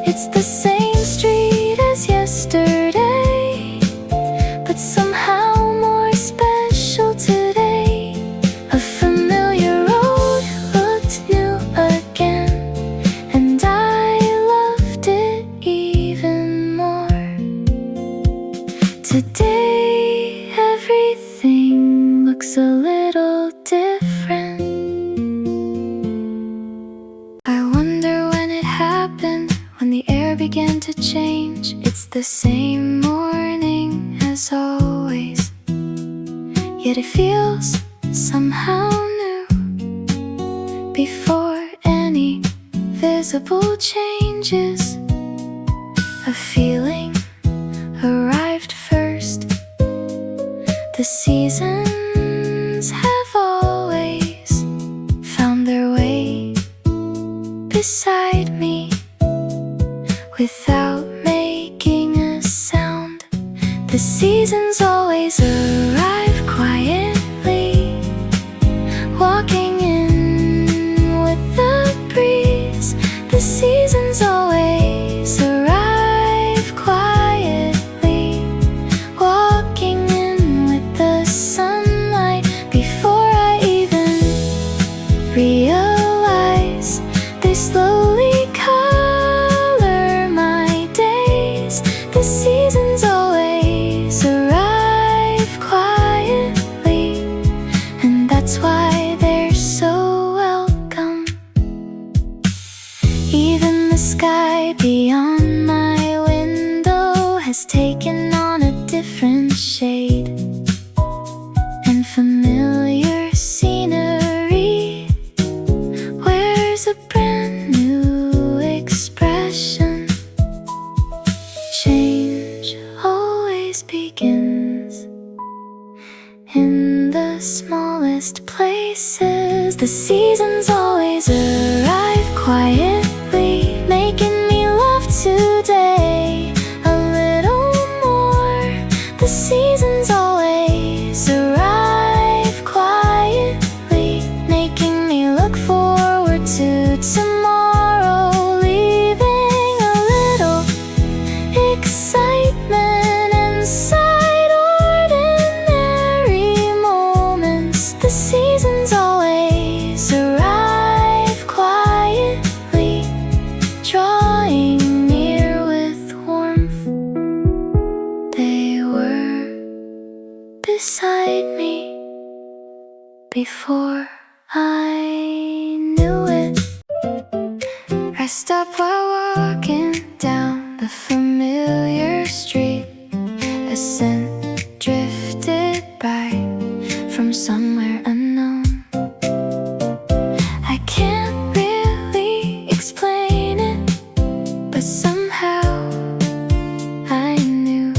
It's the same street as yesterday, but somehow more special today. A familiar road looked new again, and I loved it even more. Today everything looks a little different. I wonder when it happened, when the air began to change. It's the same morning as always, yet it feels somehow new. Before any visible changes, a feeling arrived first. The seasons have always found their way beside me without making a sound. The seasons always arrive quietly, walking in with the breeze. The seasons always arrive quietly, walking in with the sunlight. Before I even realize, they slowly color my days. The seasons always arrive quietly, and that's why they're so welcome. Even the sky beyond my window has taken on a different shade, and familiar scenery wears a brand new expression. Change always begins in the smallest places. The seasons always arrive quietly, making me love today a little more. The seasons always arrive quietly, making me look forward to tomorrow, leaving a little excitement inside ordinary moments. The seasons always arrive quietly, drawing near with warmth. They were beside me before I knew it. I stopped while walking down the familiar street. A scent drifted by from somewhere unknown. I can't really explain it, but somehow I knew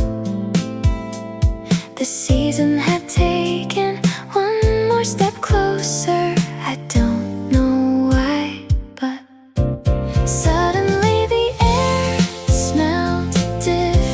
the season had taken one more step closer. I don't know why, but suddenly the air smelled different.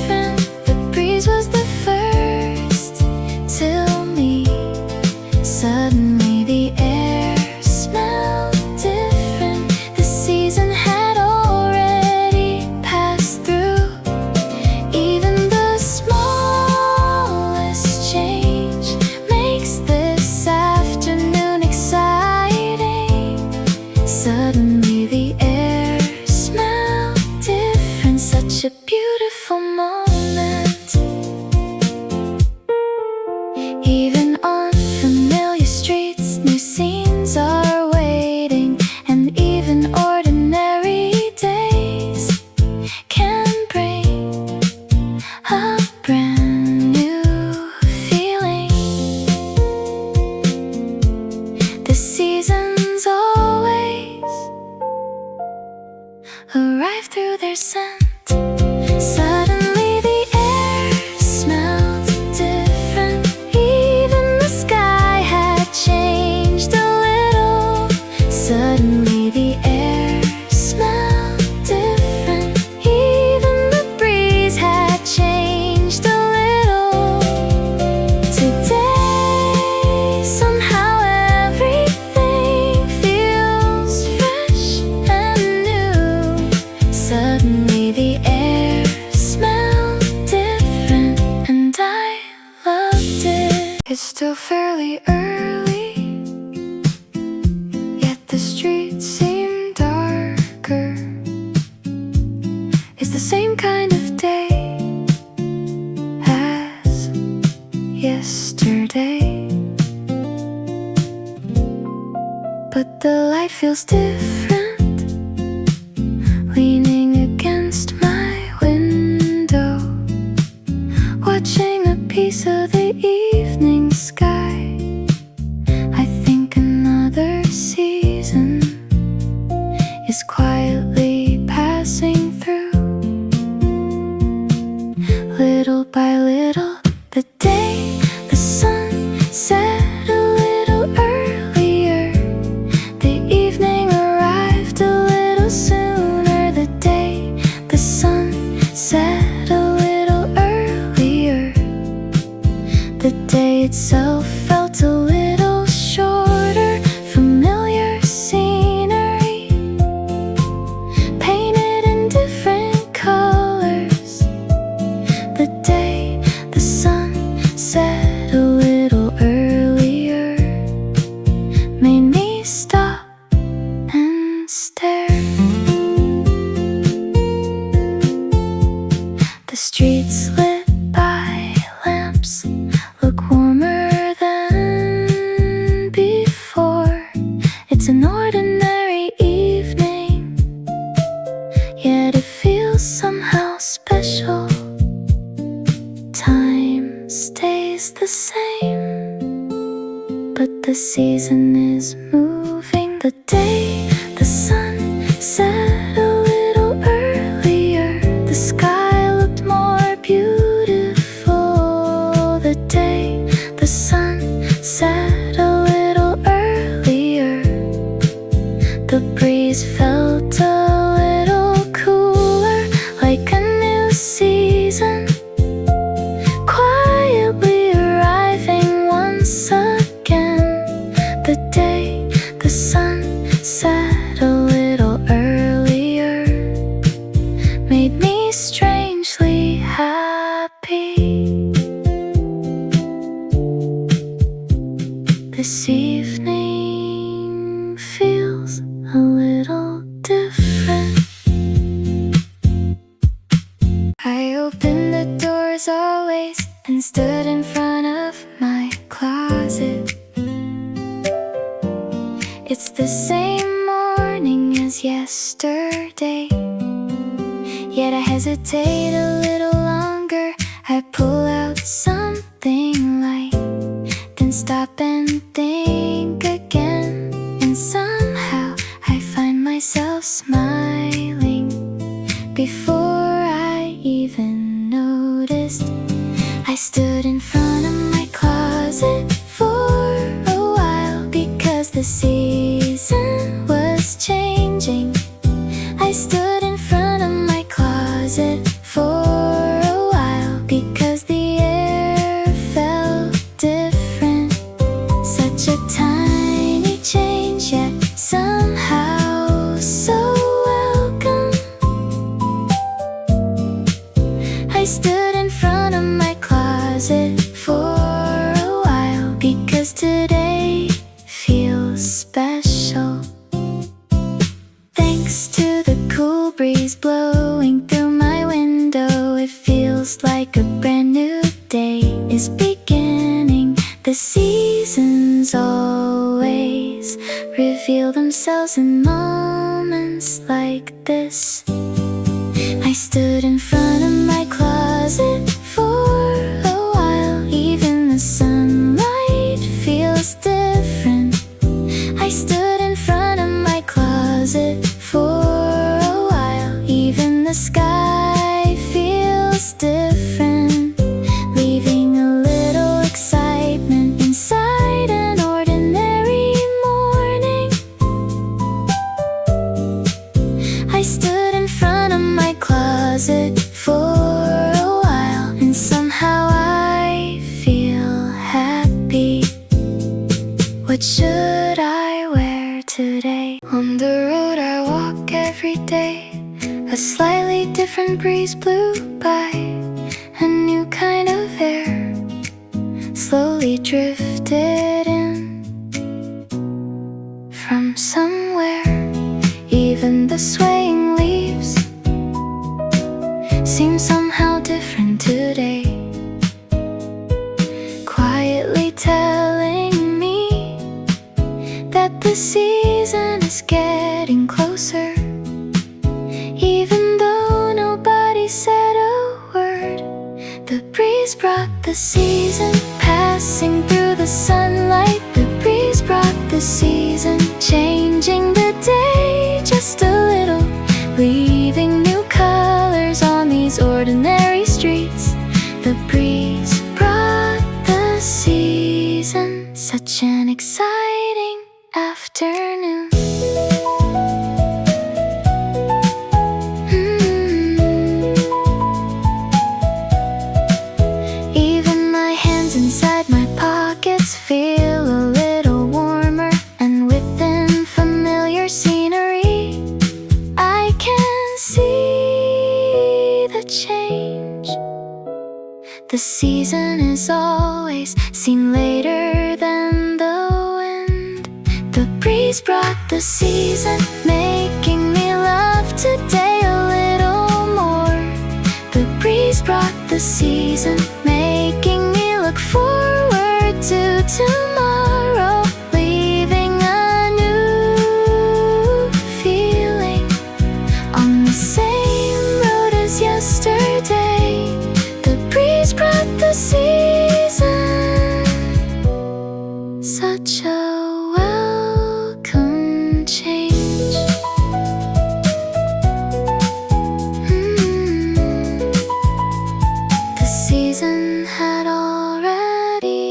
arrive through their scent. Suddenly the air smelled different. Even the sky had changed a little. Suddenly the air smelled different. Even the breeze had changed a little. Today somehow everything feels fresh and new. Suddenly the air smelled different, and I loved it. It's still fairly early, yet the streets seem darker. It's the same kind of day as yesterday, but the light feels different, leaning against my window, watching a piece of the evening sky. I think another season is quietly passing through. Little by little, the day, the sun set a little earlier. The evening arrived a little sooner. The day, the sun set a little earlier. The day itself felt a little shorter. Familiar scenery, painted in different colors. The day, the sun set a little earlier, made me stop and stare. The streets lit by lamps look warmer than before. It's an ordinary evening, yet it feels somehow special. Time stays the same, but the season is moving. The day, the sun set a little earlier. The sky looked more beautiful. The day, the sun set a little earlier. The breeze felt a little cooler, like a new season, quietly arriving once again. The day, the sun set a little earlier, made me strangely happy. This evening feels a little different. I opened the door as always and stood in front of my closet. It's the same morning as yesterday, yet I hesitate a little longer. I pull out something light, then stop and think again. And somehow I find myself smiling before I even noticed. I stood in front of my closet for a while because the season was changing. I stood in front of my closet for a while because the air felt different. Such a tiny change, yet somehow so welcome. I stood in front of my closet for a while because today feels special. Thanks to the cool breeze blowing through my window, it feels like a brand new day is beginning. The seasons always reveal themselves in moments like this. I stood in front of my closet for a while. Even the sunlight feels different. I stood in front of my closet for a while. A slightly different breeze blew by, a new kind of air slowly drifted in from somewhere. Even the swaying leaves seem somehow different today, quietly telling me that the season is getting closer. Even though nobody said a word, the breeze brought the season, passing through the sunlight. The breeze brought the season, changing the day just a little, leaving new colors on these ordinary streets. The breeze brought the season, such an exciting afternoon. Even my hands inside my pockets feel a little warmer, and within familiar scenery I can see the change. The season is always seen later than the wind. The breeze brought the season, making me love today a little more. The breeze brought the season, making me look forward to tomorrow, leaving a new feeling on the same road as yesterday. The breeze brought the season, such a welcome change. The season had already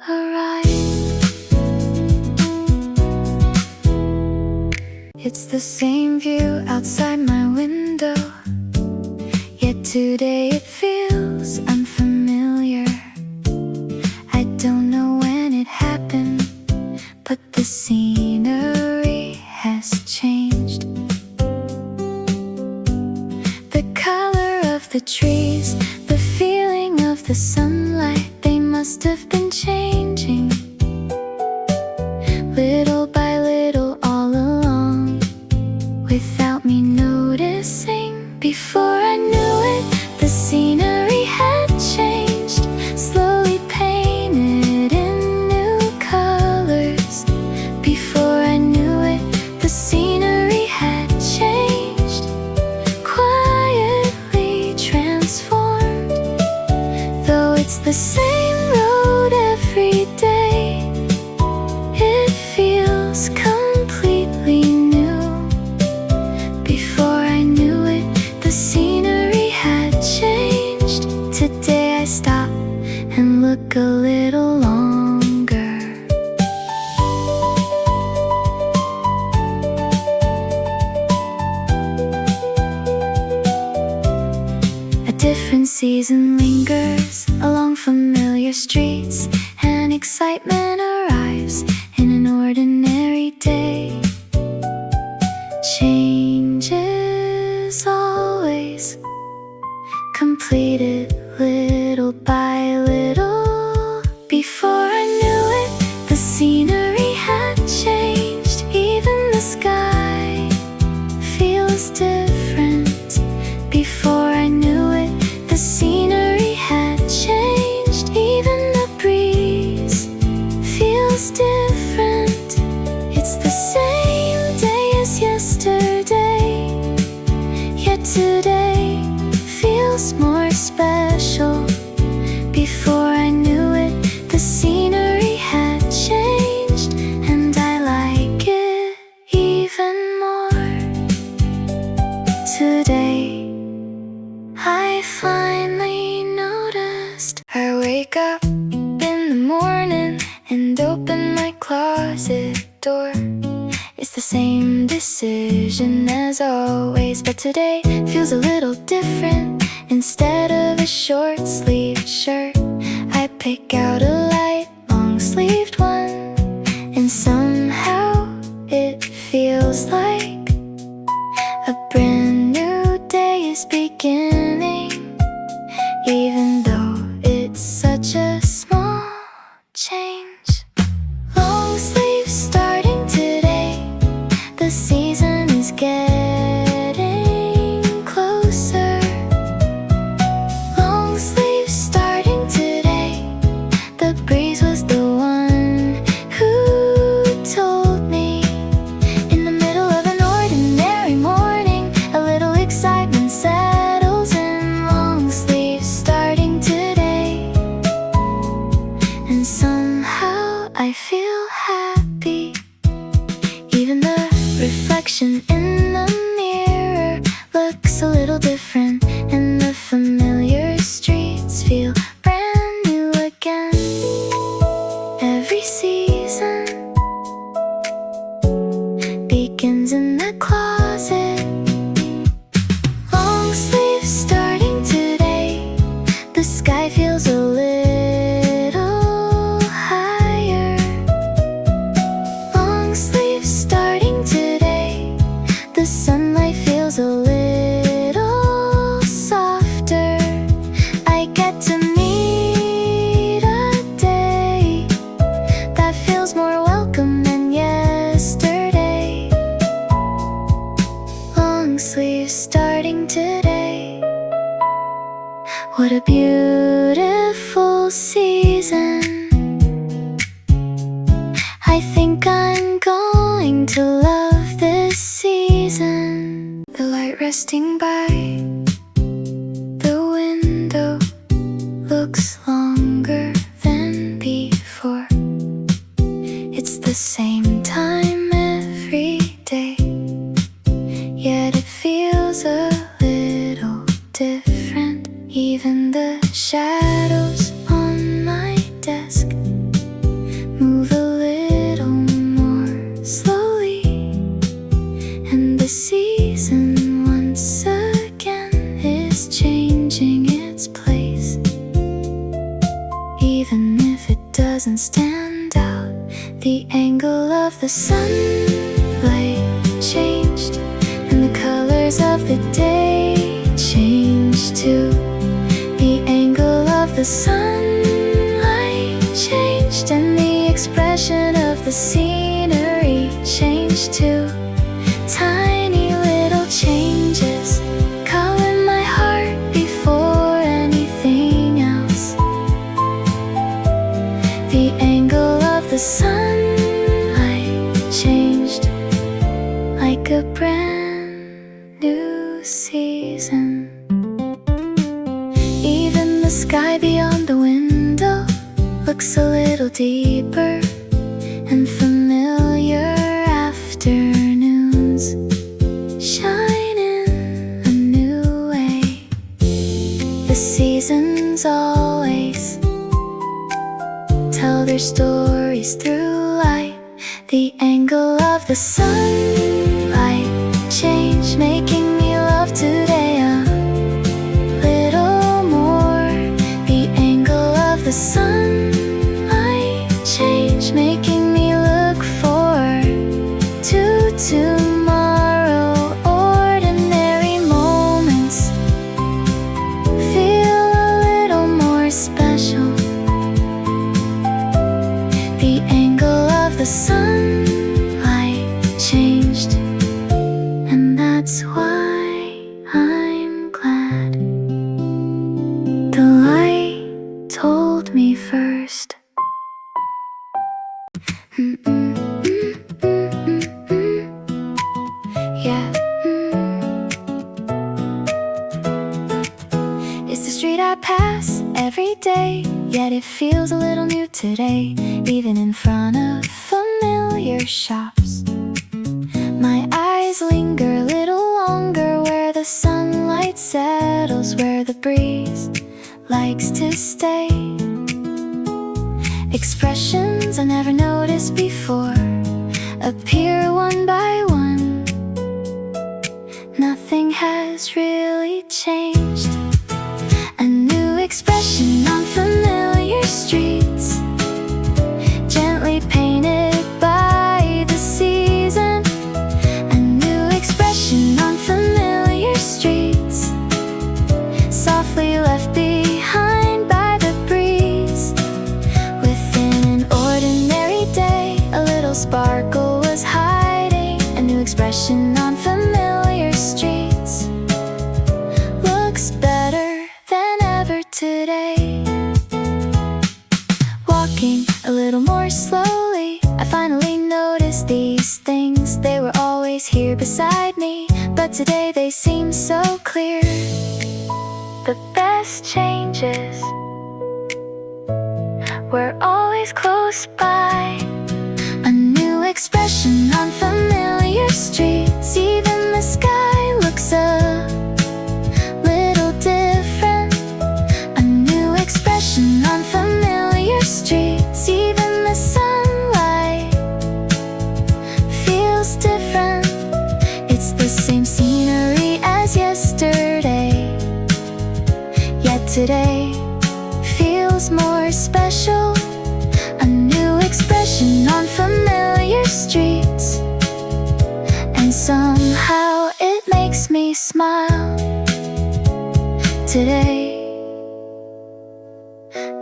arrived. It's the same view outside my window, yet today it feels unfamiliar. I don't know when it happened, but the scenery has changed. The color of the trees, the feeling of the sunlight, they must have been changing little by little all along, without me noticing. Before I knew it, the scenery had changed, slowly painted in new colors. Before I knew it, the scenery had changed, quietly transformed. Though it's the same road every day, it feels completely new. Before I knew it, the scenery had changed. Today I stop and look a little longer. A different season lingers along familiar streets, and excitement arrives in an ordinary day. Changes always completed little by little. Before I knew it, the scenery had changed. Even the sky feels different. Before I knew it, the scenery had changed. Even the breeze feels different. It's the same day as yesterday, yet today feels more special. Before I knew it, the scenery had changed, and I like it even more today. I finally noticed. I wake up in the morning and open my closet door. It's the same decision as always, but today feels a little different. Instead of a short-sleeved shirt, I pick out a light, long-sleeved one, and somehow it feels like a brand getting closer. Long sleeves starting today. The breeze was the one who told me. In the middle of an ordinary morning, a little excitement settles in. Long sleeves starting today. And somehow I feel happy. Even the reflection in the mirror looks a little different, and the familiar streets feel brand new again. Every season begins in the closet. Long sleeves starting today. The sky feels a little higher. Long sleeves starting today. The sunlight feels a little softer. I get to meet a day that feels more welcome than yesterday. Long sleeves starting today. What a beautiful season. I think I'm going to love this season. The light resting by the window looks longer than before. It's the same time every day, yet it feels a little different. Even the shadows on my desk move a little more slowly, and the season once again is changing its place. Even if it doesn't stand out, the angle of the sunlight changed, and the colors of the day changed too. The angle of the sunlight changed, and the expression of the scenery changed too. Tiny little changes color my heart before anything else. The angle of the sunlight changed, like a brand new season. Even the sky beyond the window looks a little deeper, and familiar afternoons shine in a new way. The seasons always tell their stories through light. The angle of the sunlight changed, making me love today a little more. The angle of the sunlight changed, making me look forward to tomorrow. Ordinary moments feel a little more special. The angle of the sunlight changed, and that's why I'm glad the light told me first. Yeah. It's the street I pass every day, yet it feels a little new today. Even in front of familiar shops, my eyes linger a little longer where the sunlight settles, where the breeze likes to stay. Expressions I never noticed before appear one by one. Nothing has really changed. A new expression on familiar streets, gently painted by the season. A new expression on familiar streets, softly left behind by the breeze. Within an ordinary day, a little sparkle was hiding. A new expression on familiar but today they seem so clear. The best changes were always close by. A new expression on familiar streets. Even the sky looks a little different. A new expression on familiar streets. Even the sunlight feels different. It's the same scenery as yesterday, yet today feels more special. A new expression on familiar streets, and somehow it makes me smile. Today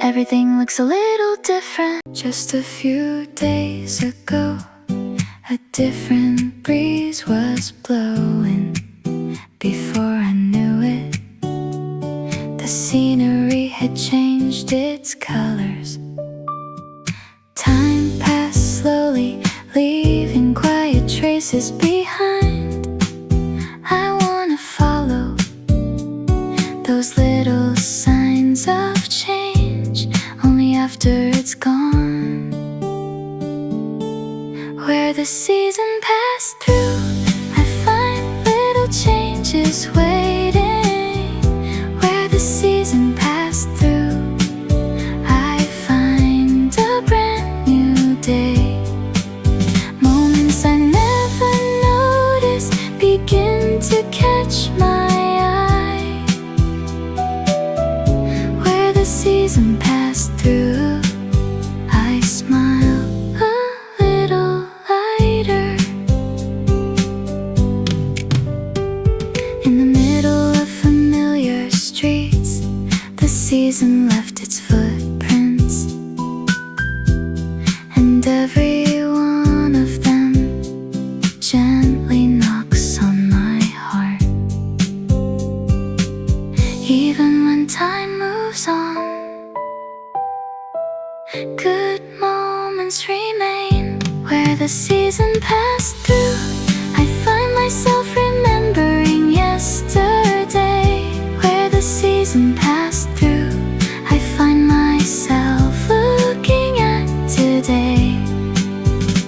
everything looks a little different. Just a few days ago, a different breeze was blowing. Before I knew it, the scenery had changed its colors. Time passed slowly, leaving quiet traces behind. I wanna follow those little signs of change, only after it's gone. Where the season passed through, I find little changes waiting. Where the season passed through, I find a brand new day. Moments I never noticed begin to catch my eye. Where the season passed through, I smile a little lighter. In the middle of familiar streets, the season left its footprints, and every one of them gently knocks on my heart. Even when time moves on, good moments remain. Where the season passed through, I find myself remembering yesterday. Where the season passed through, I find myself looking at today.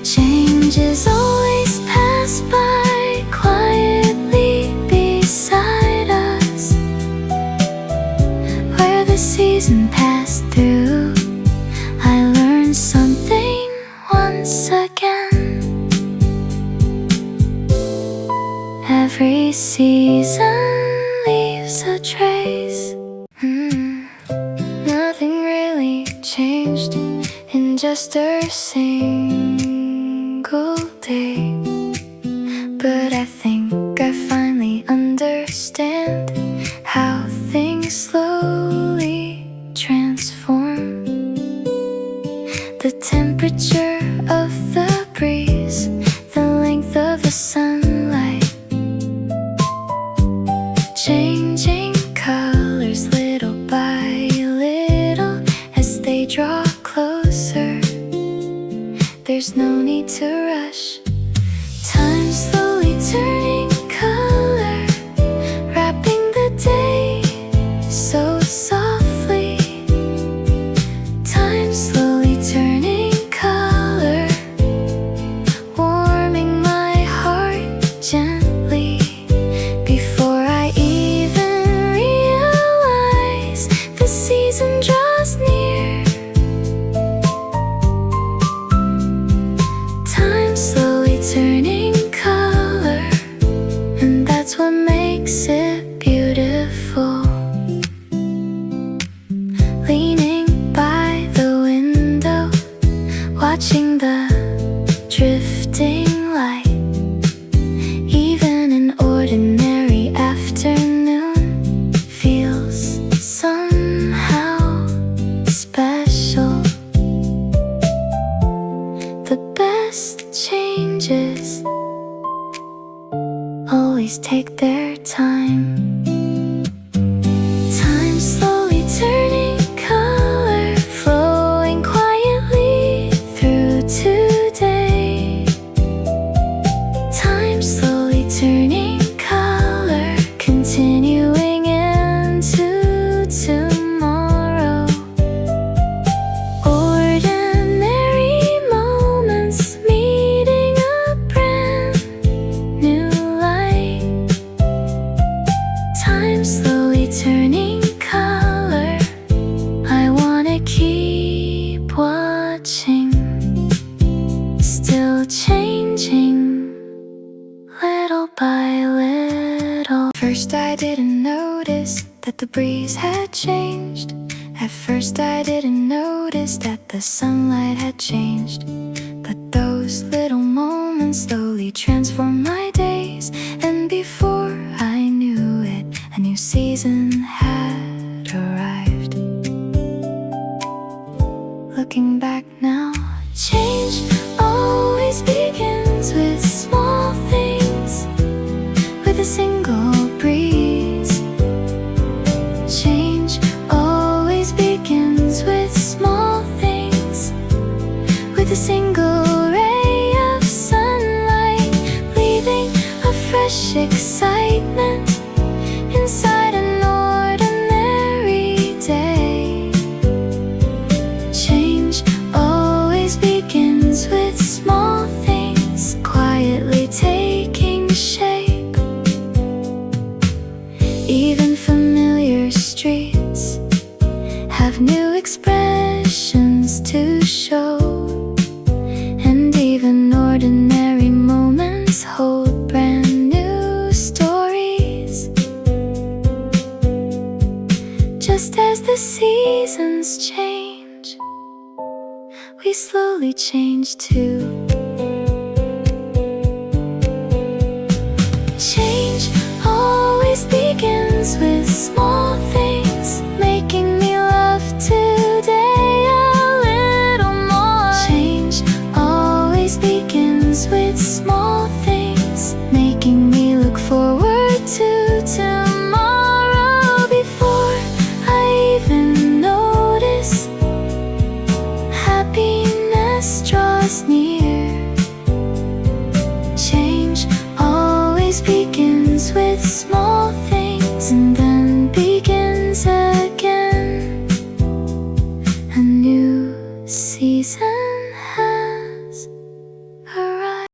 Changes always pass by quietly beside us. Where the season passed through, I learned something once again. Every season leaves a trace. Nothing really changed in just a single day. But I think I finally understand how things slowly transform. The temperature of the breeze, the length of the sunlight, changing colors little by little as they draw closer. There's no need to rush. Time slowly turning color, wrapping the day so softly. Time slowly turning color, warming my heart gently. Before I even realize, the season draws near. Time slowly turning color, and that's what makes it beautiful. Leaning by the window, watching the drifting light. Even an ordinary afternoon feels somehow special. The best changes always take their time. Time slowly turning color, flowing quietly through today. Time slowly turning color. first I didn't notice that the breeze had changed. At first I didn't notice that the sunlight had changed. But those little moments slowly transformed my days. And before I knew it, a new season had arrived. Looking back now, change always begins with small things, with a single breeze. Change always begins with small things, with a single ray of sunlight, leaving a fresh excitement inside an ordinary day. Change always begins with small things, quietly taking shape. Even familiar streets have new expressions to show, and even ordinary moments hold brand new stories. Just as the seasons change, we slowly change too. Change always begins with small things, making me love today a little more. Change always begins with small things, making me look forward to tomorrow. Before I even notice, happiness draws near. Change always begins with small things, and then begins again. A new season